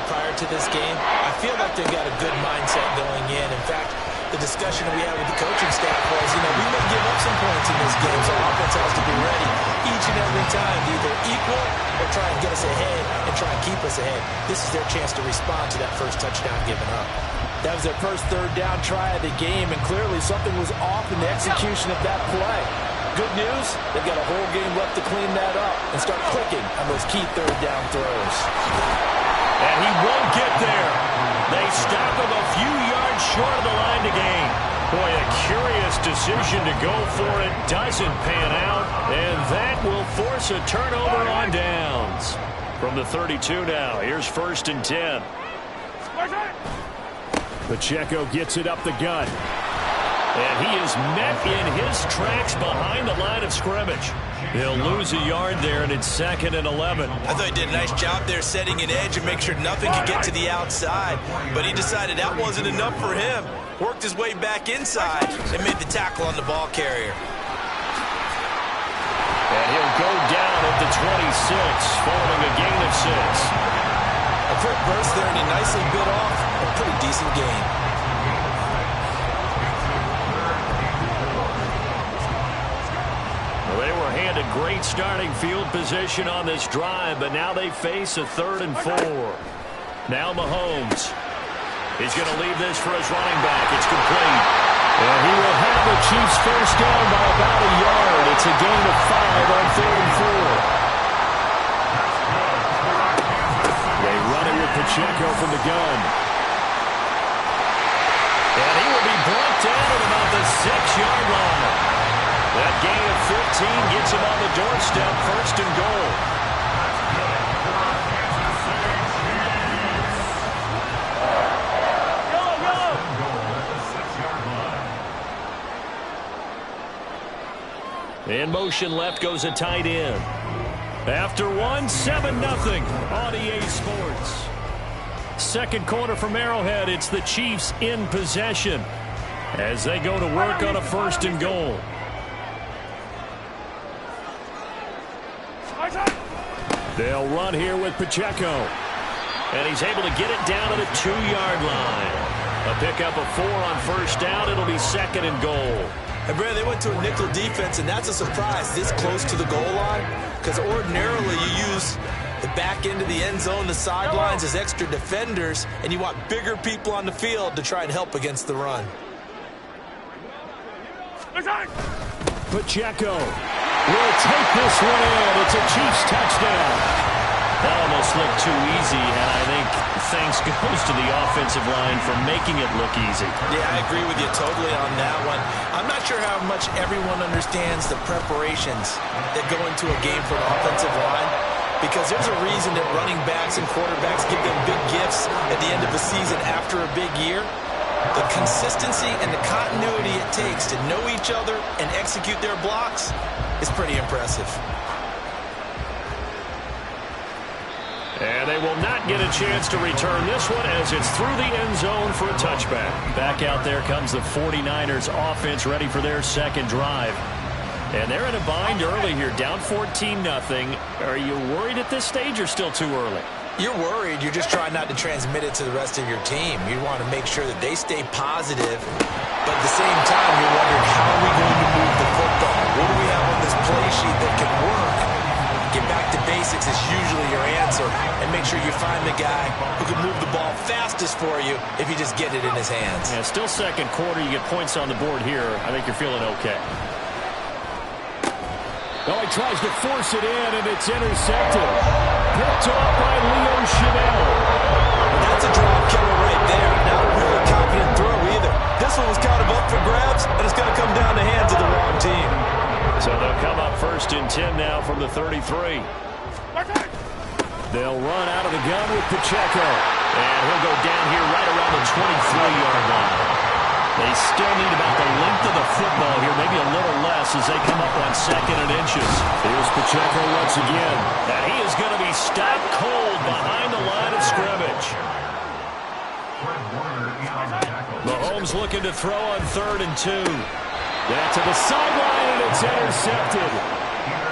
prior to this game, I feel like they've got a good mindset going in. In fact, the discussion that we had with the coaching staff was, we may give up some points in this game, so offense has to be ready each and every time to either equal or try and get us ahead and try and keep us ahead. This is their chance to respond to that first touchdown given up. That was their first 3rd down try of the game, and clearly something was off in the execution of that play. Good news, they've got a whole game left to clean that up and start clicking on those key 3rd down throws. And he won't get there. They stop him a few yards short of the line to gain. Boy, a curious decision to go for it. Doesn't pan out, and that will force a turnover on downs. From the 32 now, here's 1st and 10. Pacheco gets it up the gut. And he is met in his tracks behind the line of scrimmage. He'll lose a yard there, and it's 2nd and 11. I thought he did a nice job there setting an edge and make sure nothing could get to the outside. But he decided that wasn't enough for him. Worked his way back inside and made the tackle on the ball carrier. And he'll go down at the 26, following a gain of 6. A quick burst there, and he nicely bit off a pretty decent gain. Well, they were handed great starting field position on this drive, but now they face a 3rd and 4. Now Mahomes. He's going to leave this for his running back. It's complete. And he will have the Chiefs first down by about a yard. It's a gain of 5 on 3rd and 4. They run it with Pacheco from the gun. And he will be brought down at about the 6-yard line. That gain of 15 gets him on the doorstep, 1st and goal. In motion left goes a tight end. After 1, 7-0 on EA Sports. 2nd quarter from Arrowhead. It's the Chiefs in possession as they go to work on a 1st and goal. They'll run here with Pacheco. And he's able to get it down to the 2-yard line. A pickup of 4 on 1st down. It'll be 2nd and goal. And Brad, they went to a nickel defense, and that's a surprise this close to the goal line, because ordinarily you use the back end of the end zone, the sidelines as extra defenders, and you want bigger people on the field to try and help against the run. Pacheco will take this one in. It's a Chiefs touchdown. That almost looked too easy, and I think thanks goes to the offensive line for making it look easy. Yeah, I agree with you totally on that one. I'm not sure how much everyone understands the preparations that go into a game for an offensive line, because there's a reason that running backs and quarterbacks give them big gifts at the end of the season after a big year. The consistency and the continuity it takes to know each other and execute their blocks is pretty impressive. And they will not get a chance to return this one as it's through the end zone for a touchback. Back out there comes the 49ers offense ready for their 2nd drive. And they're in a bind early here, down 14-0. Are you worried at this stage or still too early? You're worried. You're just trying not to transmit it to the rest of your team. You want to make sure that they stay positive, but at the same time, you're wondering, how are we going to move the football? What do we have on this play sheet that can work? Get back to basics is usually your answer, and make sure you find the guy who can move the ball fastest for you if you just get it in his hands. Yeah, still second quarter. You get points on the board here. I think you're feeling okay. Oh, he tries to force it in, and it's intercepted. Picked off by Leo Chanel. That's a drop killer right there. Not a really confident throw either. This one was kind of up for grabs, and it's going to come down the hands of the wrong team. So they'll come up 1st and 10 now from the 33. They'll run out of the gun with Pacheco. And he'll go down here right around the 23-yard line. They still need about the length of the football here, maybe a little less as they come up on 2nd and inches. Here's Pacheco once again. And he is going to be stopped cold behind the line of scrimmage. Mahomes looking to throw on 3rd and 2. That's to the sideline, and it's intercepted.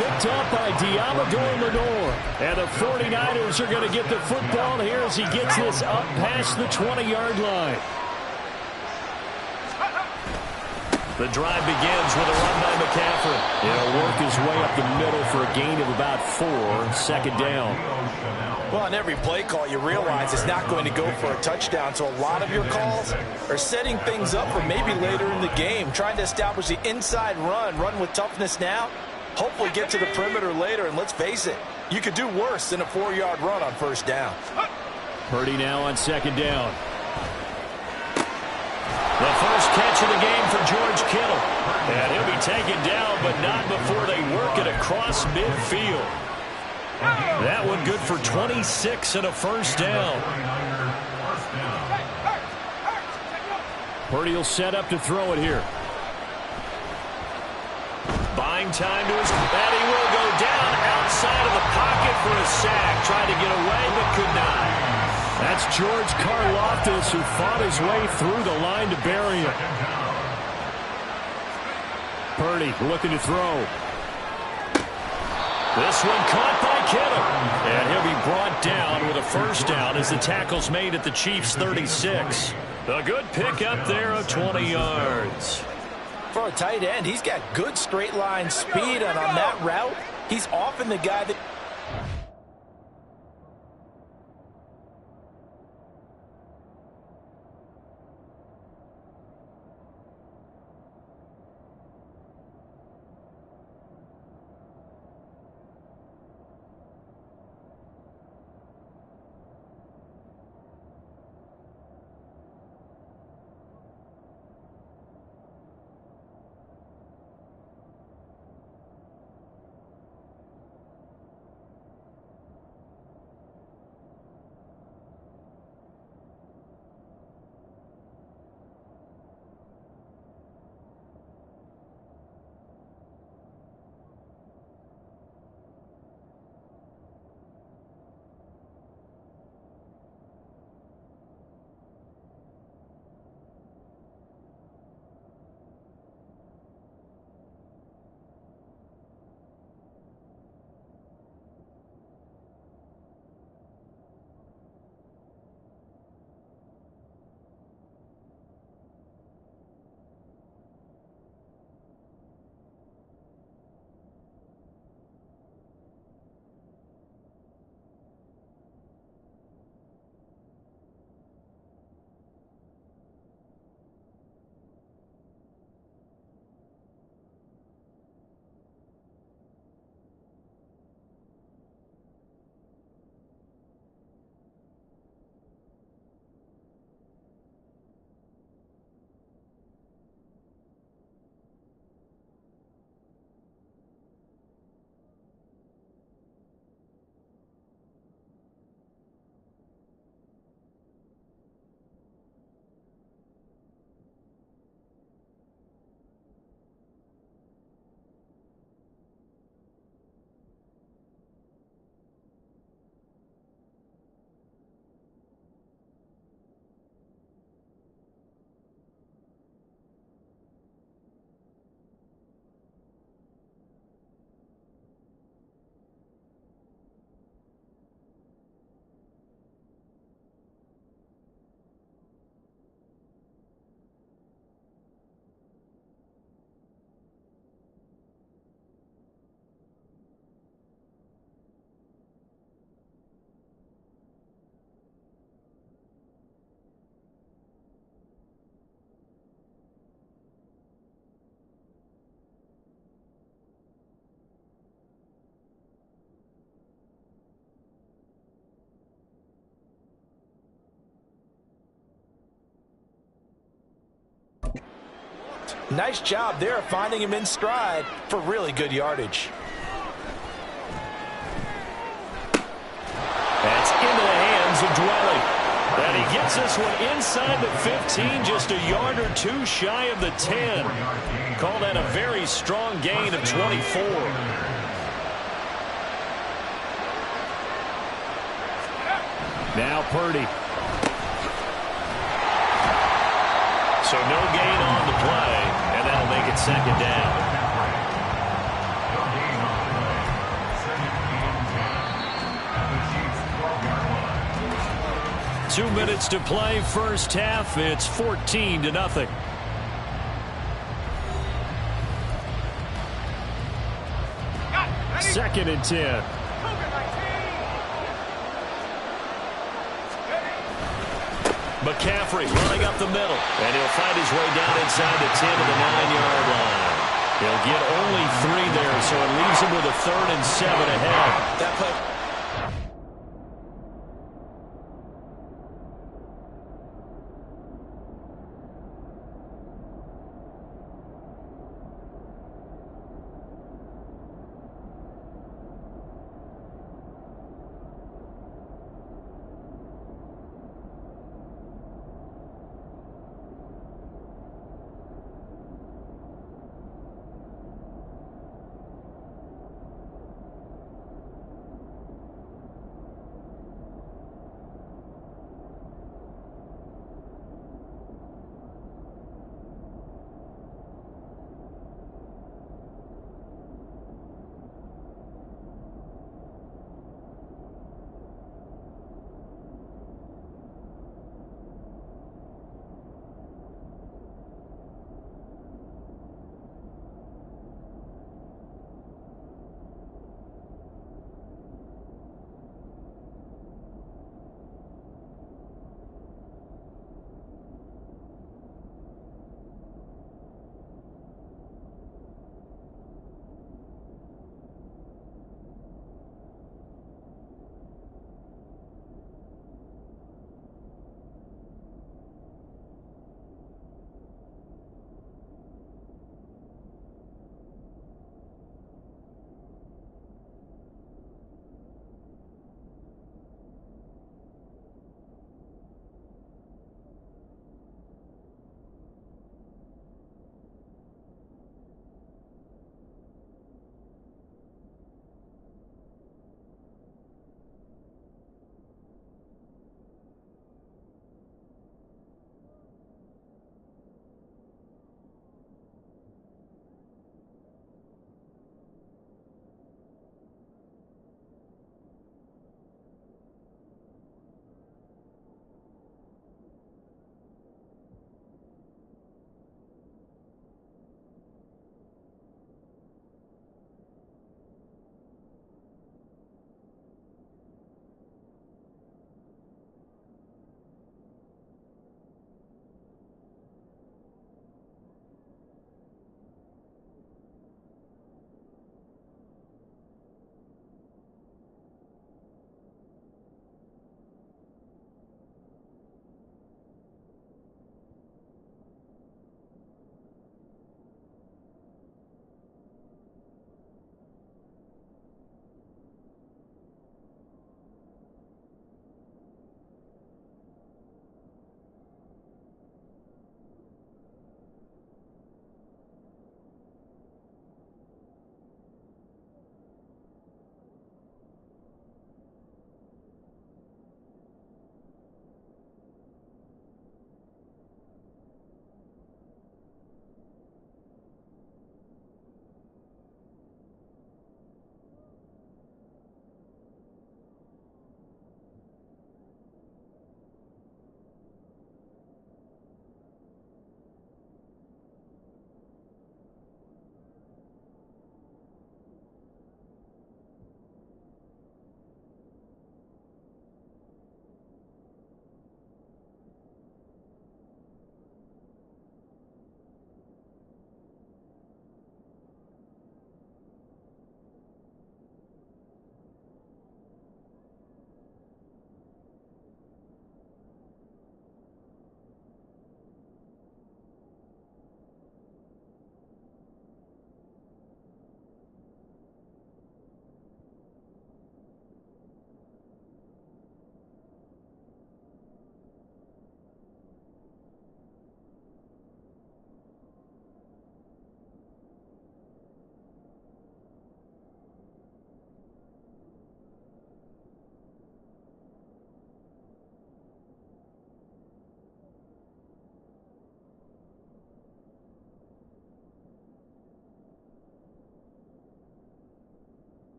Picked up by Diamador Lenore. And the 49ers are going to get the football here as he gets this up past the 20-yard line. The drive begins with a run by McCaffrey. He'll work his way up the middle for a gain of about 4, 2nd down. Well, on every play call, you realize it's not going to go for a touchdown, so a lot of your calls are setting things up for maybe later in the game, trying to establish the inside run with toughness now, hopefully get to the perimeter later, and let's face it, you could do worse than a 4-yard run on 1st down. Purdy now on 2nd down. The first catch of the game for George Kittle. And he'll be taken down, but not before they work it across midfield. That one good for 26 and a 1st down. Purdy will set up to throw it here. Buying time to his... And he will go down outside of the pocket for a sack. Tried to get away, but could not. That's George Karlaftis, who fought his way through the line to bury him. Purdy looking to throw. This one caught by Kittle. And he'll be brought down with a 1st down as the tackle's made at the Chiefs' 36. A good pick up there of 20 yards. For a tight end, he's got good straight line speed, and on that route, he's often the guy that... first. Nice job there finding him in stride for really good yardage. That's into the hands of Dwelly. And he gets this one inside the 15, just a yard or two shy of the 10. Call that a very strong gain of 24. Now Purdy. So no gain on the play, and that'll make it second down. 2 minutes to play, first half. It's 14-0. Second and 10. McCaffrey running up the middle, and he'll find his way down inside the 10 to the 9-yard line. He'll get only 3 there, so it leaves him with a 3rd and 7 ahead. That play.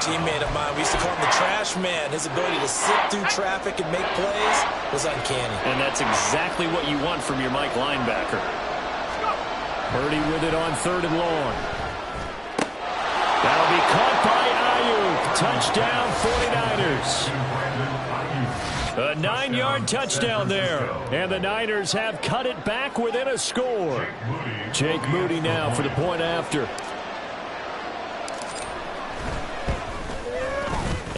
teammate of mine. We used to call him the trash man. His ability to sift through traffic and make plays was uncanny. And that's exactly what you want from your Mike linebacker. Purdy with it on 3rd and long. That'll be caught by Ayuk. Touchdown 49ers. A 9-yard touchdown there. And the Niners have cut it back within a score. Jake Moody now for the point after.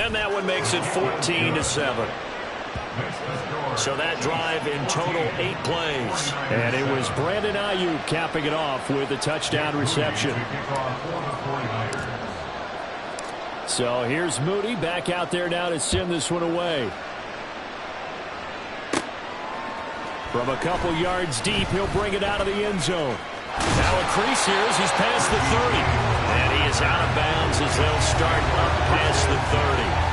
And that one makes it 14-7. So that drive in total 8 plays. And it was Brandon Ayuk capping it off with a touchdown reception. So here's Moody back out there now to send this one away. From a couple yards deep, he'll bring it out of the end zone. Now a crease here as he's past the 30. And he is out of bounds as they'll start up past the 30.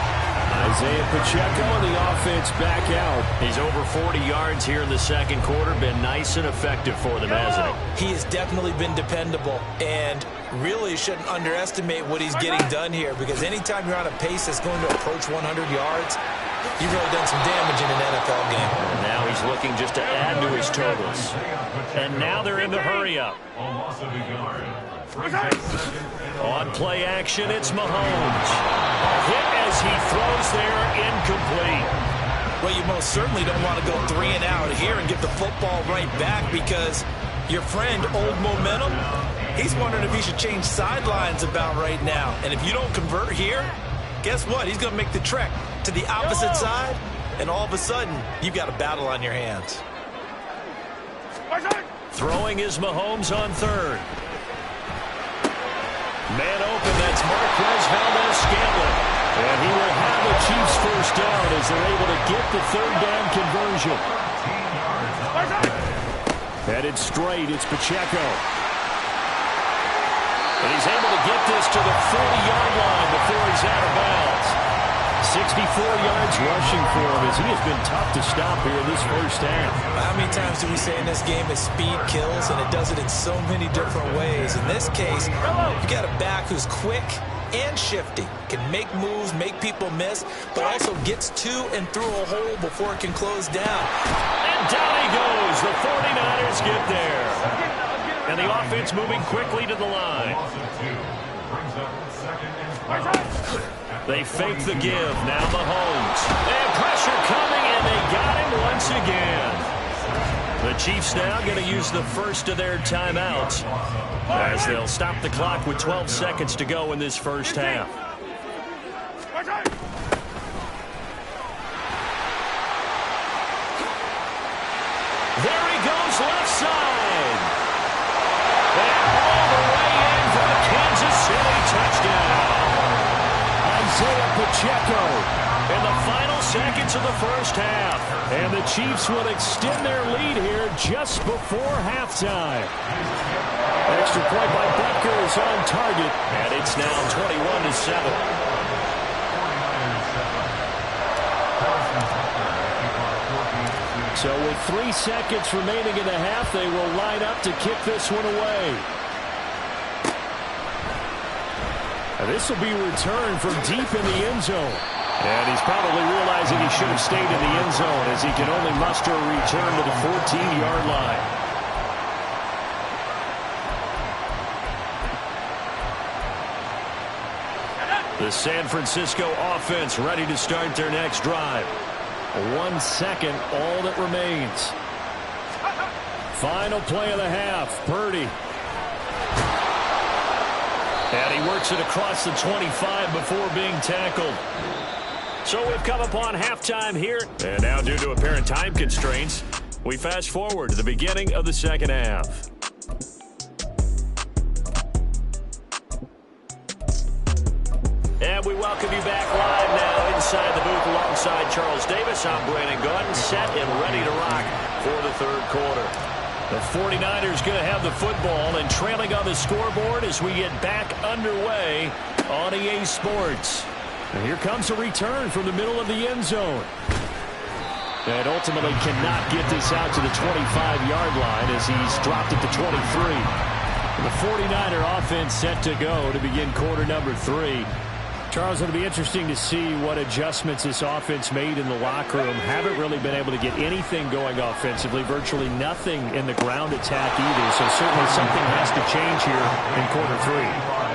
Isaiah Pacheco and the offense back out. He's over 40 yards here in the second quarter. Been nice and effective for them, hasn't he? He has definitely been dependable, and really shouldn't underestimate what he's getting done here, because anytime you're on a pace that's going to approach 100 yards, you've really done some damage in an NFL game. And now he's looking just to add to his totals. And now they're in the hurry-up. On play action, it's Mahomes. Hit as he throws there, incomplete. Well, you most certainly don't want to go 3 and out here and get the football right back, because your friend, Old Momentum, he's wondering if he should change sidelines about right now. And if you don't convert here, guess what? He's going to make the trek to the opposite side, and all of a sudden, you've got a battle on your hands. Throwing is Mahomes on 3rd. Man open, that's Marquez Valdez-Scantling. And he will have the Chiefs first down as they're able to get the 3rd down conversion. Headed straight, it's Pacheco. And he's able to get this to the 40-yard line before he's out of bounds. 64 yards rushing for him as he has been tough to stop here in this first half. How many times do we say in this game that speed kills, and it does it in so many different ways? In this case, you got a back who's quick and shifty, can make moves, make people miss, but also gets to and through a hole before it can close down. And down he goes. The 49ers get there. And the offense moving quickly to the line. They fake the give. Now Mahomes. And pressure coming, and they got him once again. The Chiefs now going to use the first of their timeouts as they'll stop the clock with 12 seconds to go in this first half. There he goes, left side. And all the way in for a Kansas City touchdown. Isaiah Pacheco in the final seconds of the first half. And the Chiefs will extend their lead here just before halftime. Extra point by Butker is on target. And it's now 21-7. So with 3 seconds remaining in the half, they will line up to kick this one away. And this will be returned from deep in the end zone. And he's probably realizing he should have stayed in the end zone as he can only muster a return to the 14-yard line. The San Francisco offense ready to start their next drive. 1 second, all that remains. Final play of the half, Purdy. And he works it across the 25 before being tackled. So we've come upon halftime here. And now, due to apparent time constraints, we fast forward to the beginning of the second half. And we welcome you back live now inside the booth alongside Charles Davis. I'm Brandon Gaudin, set and ready to rock for the third quarter. The 49ers going to have the football and trailing on the scoreboard as we get back underway on EA Sports. And here comes a return from the middle of the end zone. And ultimately cannot get this out to the 25-yard line as he's dropped at the 23. The 49er offense set to go to begin quarter number 3. Charles, it'll be interesting to see what adjustments this offense made in the locker room. Haven't really been able to get anything going offensively, virtually nothing in the ground attack either. So certainly something has to change here in quarter 3.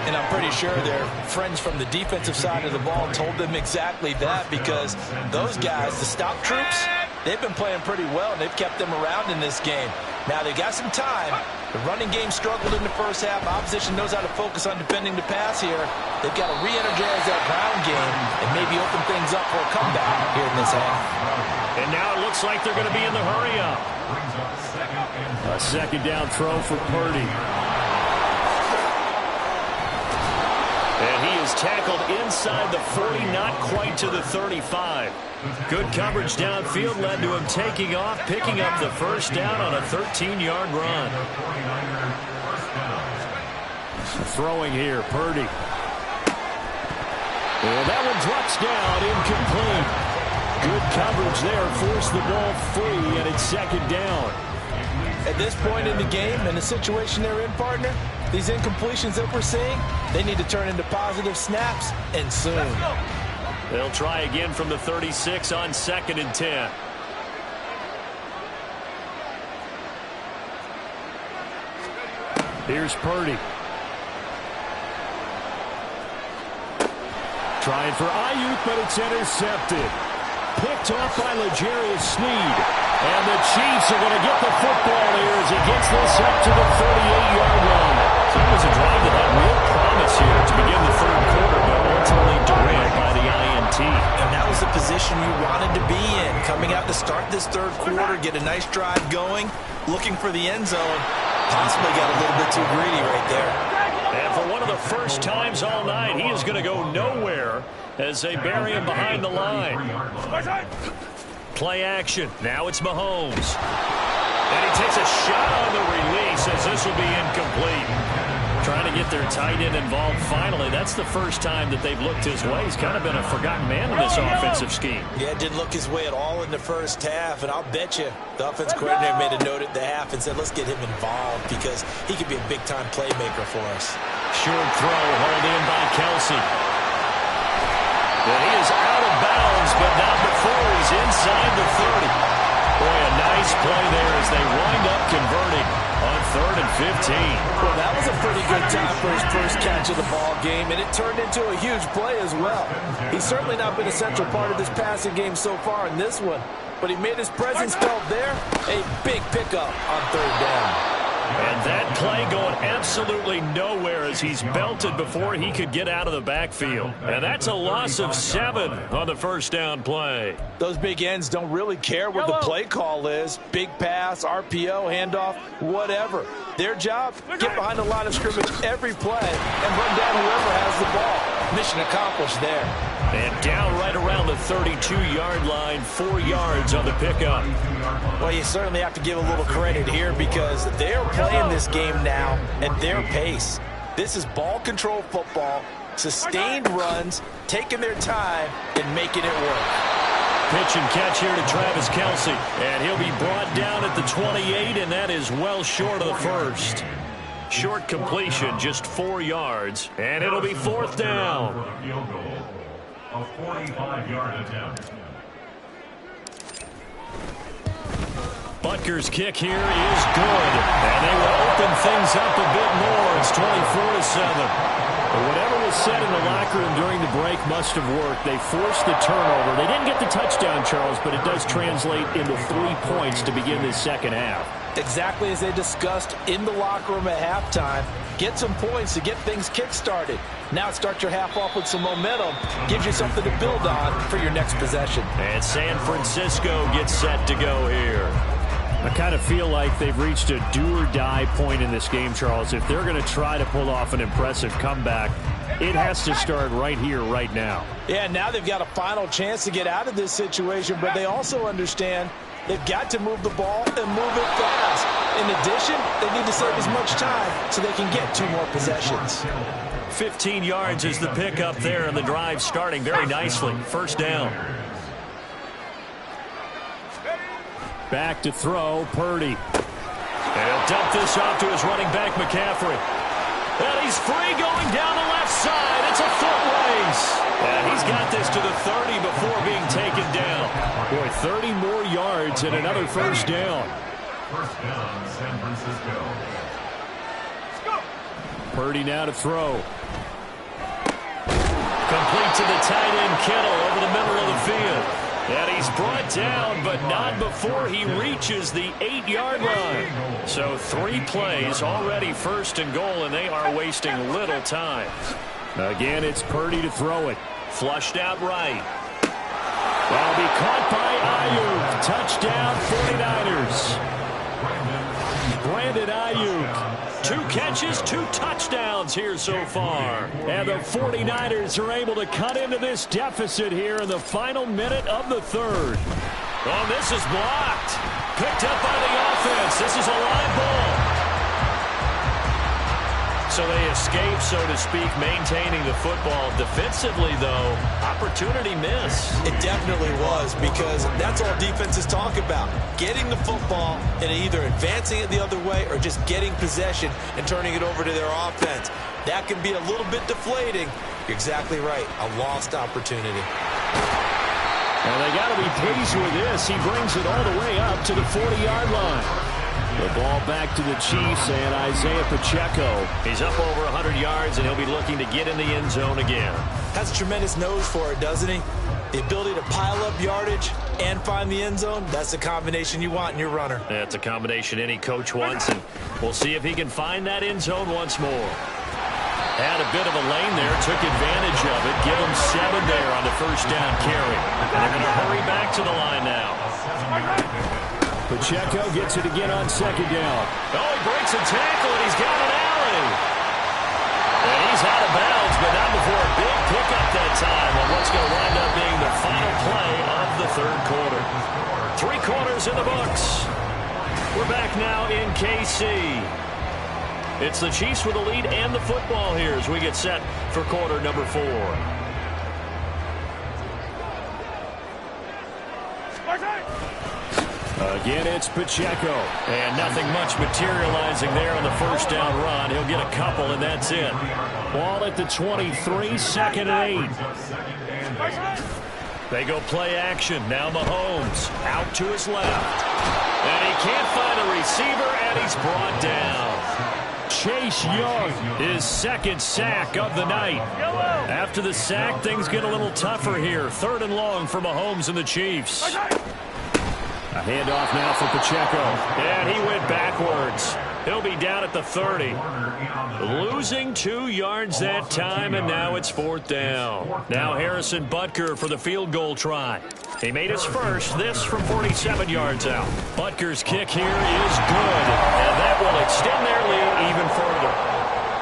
And I'm pretty sure their friends from the defensive side of the ball told them exactly that, because those guys, the stop troops, they've been playing pretty well, and they've kept them around in this game. Now, they got some time. The running game struggled in the first half. Opposition knows how to focus on defending the pass here. They've got to re-energize that ground game and maybe open things up for a comeback here in this half. And now it looks like they're going to be in the hurry-up. A second down throw for Purdy. And he is tackled inside the 40, not quite to the 35. Good coverage downfield led to him taking off, picking up the first down on a 13-yard run. Throwing here, Purdy. And that one drops down, incomplete. Good coverage there, forced the ball free, and it's second down. At this point in the game, and the situation they're in, partner, these incompletions that we're seeing, they need to turn into positive snaps, and soon. They'll try again from the 36 on 2nd and 10. Here's Purdy. Trying for Ayuk, but it's intercepted. Picked off by L'Jarius Sneed. And the Chiefs are going to get the football here as he gets this up to the 38-yard line. So it was a drive that had real promise here to begin the third quarter, but ultimately derailed by the INT. And that was the position you wanted to be in. Coming out to start this third quarter, get a nice drive going, looking for the end zone. Possibly got a little bit too greedy right there. And for one of the first times all night, he is going to go nowhere as they bury him behind the line. Play action. Now it's Mahomes. And he takes a shot on the release as this will be incomplete. Trying to get their tight end involved finally. That's the first time that they've looked his way. He's kind of been a forgotten man in this offensive scheme. Yeah, didn't look his way at all in the first half. And I'll bet you the offense coordinator made a note at the half and said, let's get him involved because he could be a big-time playmaker for us. Short throw, hauled in by Kelsey. And he is out of bounds, but not before he's inside the 30. Boy, a nice play there as they wind up converting on 3rd and 15. Well, that was a pretty good time for his first catch of the ball game, and it turned into a huge play as well. He's certainly not been a central part of this passing game so far in this one, but he made his presence felt there. A big pickup on 3rd down. And that play going absolutely nowhere as he's belted before he could get out of the backfield. And that's a loss of 7 on the first down play. Those big ends don't really care what the play call is. Big pass, RPO, handoff, whatever. Their job, get behind the line of scrimmage every play and run down whoever has the ball. Mission accomplished there. And down right around the 32-yard line, 4 yards on the pickup. Well, you certainly have to give a little credit here because they're playing this game now at their pace. This is ball control football, sustained runs, taking their time and making it work. Pitch and catch here to Travis Kelsey. And he'll be brought down at the 28, and that is well short of the first. Short completion, just 4 yards, and it'll be 4th down. A 45-yard attempt. Butker's kick here is good, and they will open things up a bit more. It's 24-7. But whatever was said in the locker room during the break must have worked. They forced the turnover. They didn't get the touchdown, Charles, but it does translate into 3 points to begin this second half. Exactly as they discussed in the locker room at halftime. Get some points to get things kick-started. Now start your half off with some momentum. Gives you something to build on for your next possession. And San Francisco gets set to go here. I kind of feel like they've reached a do-or-die point in this game, Charles. If they're going to try to pull off an impressive comeback, it has to start right here, right now. Yeah, now they've got a final chance to get out of this situation, but they also understand they've got to move the ball and move it fast. In addition, they need to save as much time so they can get 2 more possessions. 15 yards is the pickup there, and the drive starting very nicely. First down. Back to throw, Purdy. And he'll dump this off to his running back, McCaffrey. And he's free going down the left side. It's a foot race. And he's got this to the 30 before being taken down. Boy, 30 more yards and another first down. First down, San Francisco. Purdy now to throw. Complete to the tight end Kittle over the middle of the field. And he's brought down, but not before he reaches the 8-yard line. So 3 plays, already first and goal, and they are wasting little time. Again, it's Purdy to throw it. Flushed out right. That'll be caught by Ayuk. Touchdown, 49ers. Brandon Ayuk. 2 catches, 2 touchdowns here so far. And the 49ers are able to cut into this deficit here in the final minute of the third. Oh, this is blocked. Picked up by the offense. This is a live ball. So they escape, so to speak, maintaining the football. Defensively, though, opportunity miss. It definitely was, because that's all defenses talk about. Getting the football and either advancing it the other way or just getting possession and turning it over to their offense. That can be a little bit deflating. You're exactly right. A lost opportunity. And they got to be pleased with this. He brings it all the way up to the 40-yard line. The ball back to the Chiefs and Isaiah Pacheco. He's up over 100 yards, and he'll be looking to get in the end zone again. Has a tremendous nose for it, doesn't he? The ability to pile up yardage and find the end zone, that's the combination you want in your runner. That's a combination any coach wants, and we'll see if he can find that end zone once more. Had a bit of a lane there, took advantage of it. Give him 7 there on the first down carry. And they're going to hurry back to the line now. Pacheco gets it again on second down. Oh, he breaks a tackle, and he's got an alley. And he's out of bounds, but not before a big pickup that time on what's going to wind up being the final play of the third quarter. 3 quarters in the books. We're back now in KC. It's the Chiefs with the lead and the football here as we get set for quarter number 4. Again, it's Pacheco. And nothing much materializing there on the first down run. He'll get a couple, and that's it. Ball at the 23, second and 8. They go play action. Now Mahomes out to his left. And he can't find a receiver, and he's brought down. Chase Young, his second sack of the night. After the sack, things get a little tougher here. 3rd and long for Mahomes and the Chiefs. A handoff now for Pacheco. And he went backwards. He'll be down at the 30. Losing 2 yards that time, and now it's 4th down. Now Harrison Butker for the field goal try. He made his first, this from 47 yards out. Butker's kick here is good, and that will extend their lead even further.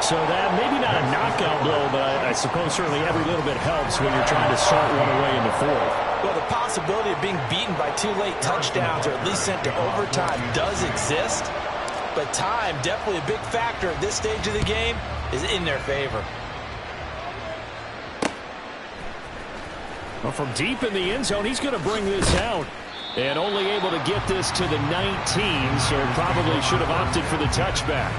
So that, maybe not a knockout blow, but I suppose certainly every little bit helps when you're trying to salt one away in the 4th. Well, the possibility of being beaten by 2 late touchdowns or at least sent to overtime does exist. But time, definitely a big factor at this stage of the game, is in their favor. Well, from deep in the end zone, he's going to bring this out. And only able to get this to the 19, so probably should have opted for the touchback.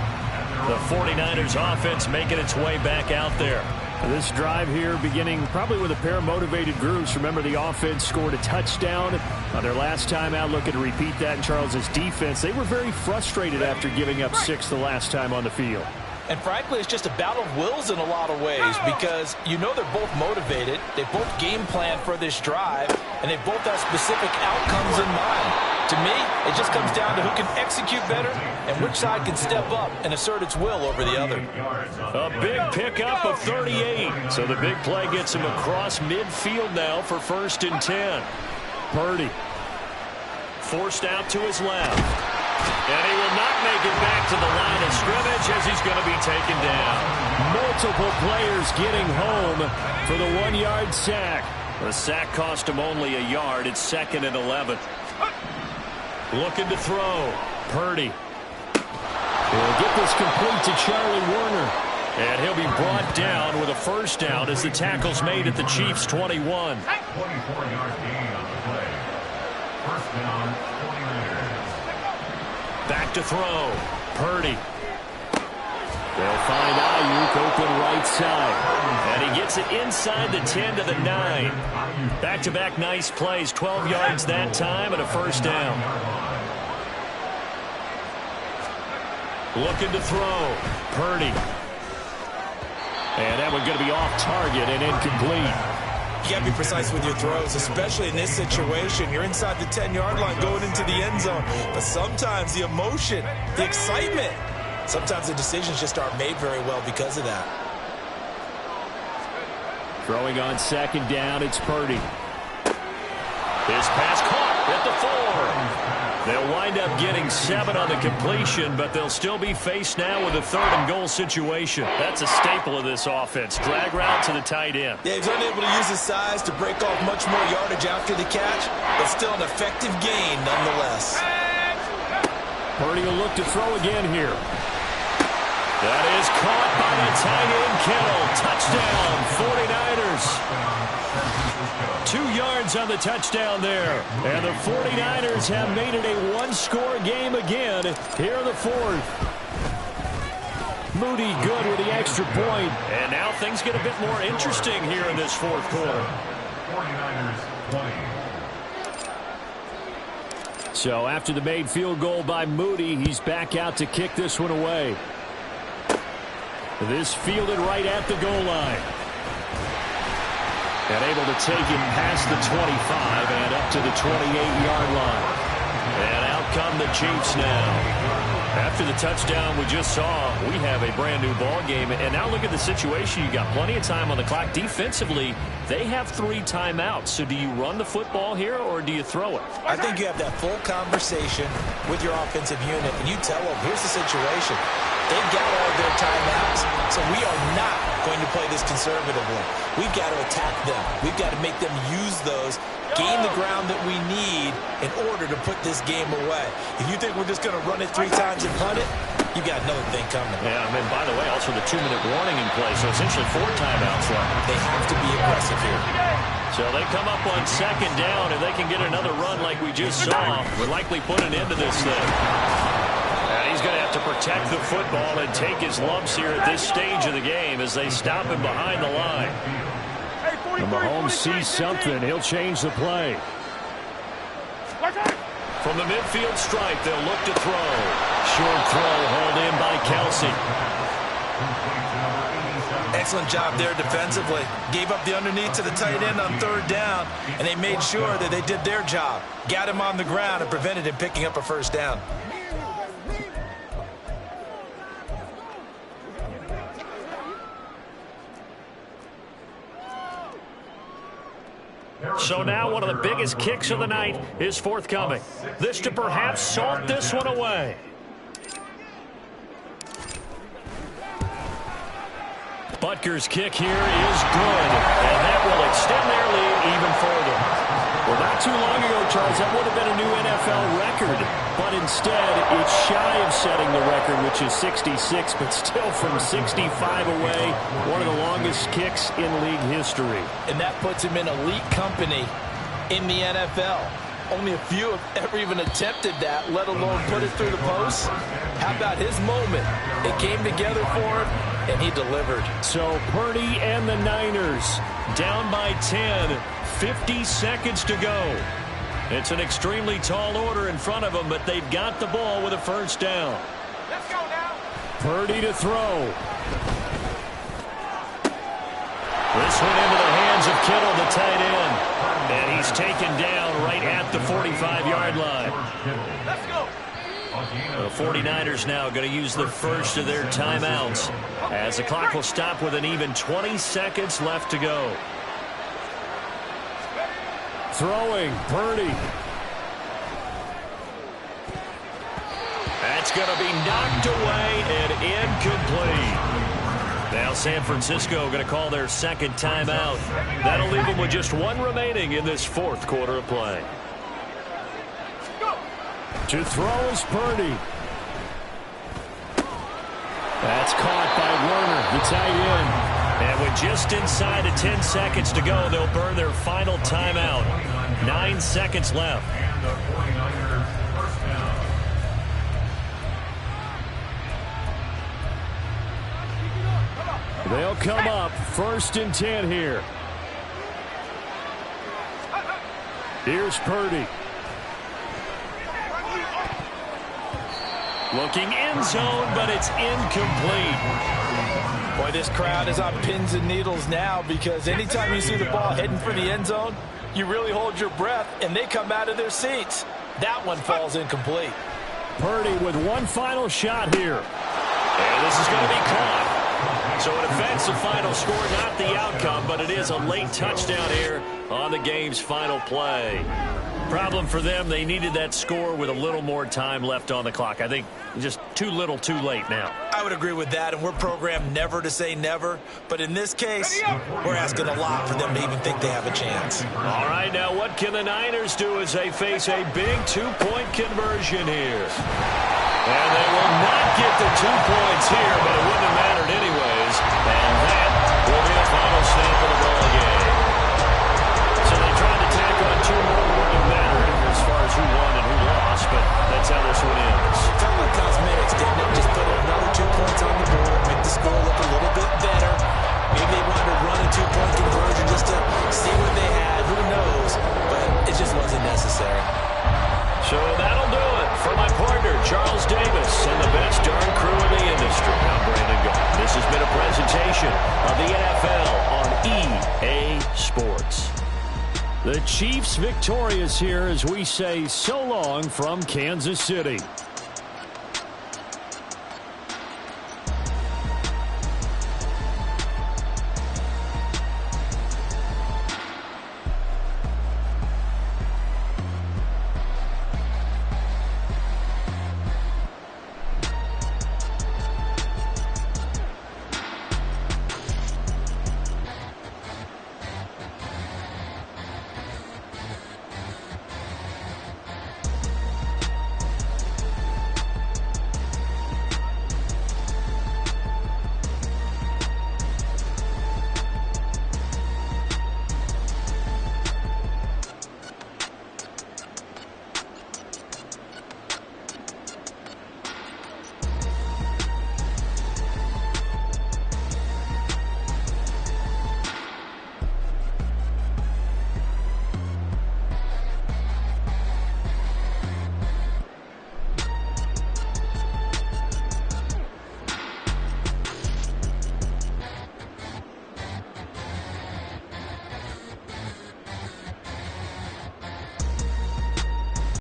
The 49ers offense making its way back out there. This drive here beginning probably with a pair of motivated groups. Remember, the offense scored a touchdown on their last time out. Looking to repeat that in Charles's defense. They were very frustrated after giving up 6 the last time on the field. And frankly, it's just a battle of wills in a lot of ways, because you know they're both motivated, they both game plan for this drive, and they both have specific outcomes in mind. To me, it just comes down to who can execute better and which side can step up and assert its will over the other. A big pickup of 38. So the big play gets him across midfield now for 1st and 10. Purdy forced out to his left. And he will not make it back to the line of scrimmage as he's going to be taken down. Multiple players getting home for the 1-yard sack. The sack cost him only a yard. It's 2nd and 11. Looking to throw. Purdy. He'll get this complete to Charlie Warner. And he'll be brought down with a first down as the tackle's made at the Chiefs' 21. 24-yard gain on the play. First down, 49ers. Back to throw. Purdy. They'll find Ayuk open right side. And he gets it inside the 10 to the 9. Back-to-back nice plays. 12 yards that time and a first down. Looking to throw. Purdy. And that one going to be off target and incomplete. You got to be precise with your throws, especially in this situation. You're inside the 10-yard line going into the end zone. But sometimes the emotion, the excitement, sometimes the decisions just aren't made very well because of that. Throwing on second down, it's Purdy. His pass caught at the 4. They'll wind up getting 7 on the completion, but they'll still be faced now with a 3rd and goal situation. That's a staple of this offense. Drag route to the tight end. Yeah, he's unable to use his size to break off much more yardage after the catch, but still an effective gain nonetheless. Purdy will look to throw again here. That is caught by the tight end, Kittle. Touchdown, 49ers. 2 yards on the touchdown there. And the 49ers have made it a one-score game again here in the 4th. Moody good with the extra point. And now things get a bit more interesting here in this 4th quarter. 49ers 20. So after the made field goal by Moody, he's back out to kick this one away. This fielded right at the goal line. And able to take it past the 25 and up to the 28-yard line. And out come the Chiefs now. After the touchdown we just saw, we have a brand-new ball game. And now look at the situation. You got plenty of time on the clock. Defensively, they have 3 timeouts. So do you run the football here or do you throw it? I think you have that full conversation with your offensive unit, and you tell them, here's the situation. They've got all of their timeouts, so we are not going to play this conservatively. We've got to attack them. We've got to make them use those, gain the ground that we need in order to put this game away. If you think we're just going to run it 3 times and punt it, you got another thing coming. Yeah, I mean, by the way, also the 2-minute warning in play, so essentially 4 timeouts left. They have to be aggressive here. So they come up on second down, and they can get another run like we just saw. Would likely put an end to this thing. And he's going to have to protect the football and take his lumps here at this stage of the game as they stop him behind the line. And Mahomes sees something. He'll change the play. From the midfield stripe, they'll look to throw. Short throw hauled in by Kelsey. Excellent job there defensively. Gave up the underneath to the tight end on 3rd down, and they made sure that they did their job. Got him on the ground and prevented him picking up a first down. So now one of the biggest kicks of the night is forthcoming. This to perhaps salt this one away. Butker's kick here is good, and that will extend their lead even further. Well, not too long ago, Charles, that would have been a new NFL record, but instead it's shy of setting the record, which is 66, but still from 65 away, one of the longest kicks in league history. And that puts him in elite company in the NFL. Only a few have ever even attempted that, let alone put it through the post. How about his moment? It came together for him, and he delivered. So Purdy and the Niners down by 10, 50 seconds to go. It's an extremely tall order in front of them, but they've got the ball with a first down. Let's go now. Purdy to throw. This one into the hands of Kittle, the tight end. And he's taken down right at the 45-yard line. Let's go. The 49ers now going to use the first of their timeouts as the clock will stop with an even 20 seconds left to go. Throwing, Purdy. That's going to be knocked away and incomplete. Now San Francisco going to call their second timeout. That'll leave them with just 1 remaining in this 4th quarter of play. To throw is Purdy. That's caught by Werner, the tight end. And with just inside of 10 seconds to go, they'll burn their final timeout. 9 seconds left. And the 49ers first down. They'll come up 1st and 10 here. Here's Purdy. Looking end zone, but it's incomplete. Boy, this crowd is on pins and needles now because anytime you see the ball heading for the end zone, you really hold your breath, and they come out of their seats. That one falls incomplete. Purdy with one final shot here. And this is going to be caught. So it affects the final score, not the outcome, but it is a late touchdown here on the game's final play. Problem for them, they needed that score with a little more time left on the clock. I think just too little too late now. I would agree with that, and we're programmed never to say never. But in this case, we're asking a lot for them to even think they have a chance. All right, now what can the Niners do as they face a big two-point conversion here? And they will not get the 2 points here, but it wouldn't have mattered anyways. And that will be the final snap of the ball game. So they tried to tack on 2 more that wouldn't have mattered as far as who won and who lost, but that's how this one ends. Felt like cosmetics, didn't it? Just put another 2 points on the board, make the score look a little bit better. Maybe they wanted to run a 2-point conversion just to see what they had. Who knows? But it just wasn't necessary. So that'll do it for my partner, Charles Davis, and the best darn crew in the industry. I'm Brandon Gault. This has been a presentation of the NFL on EA Sports. The Chiefs victorious here as we say so long from Kansas City.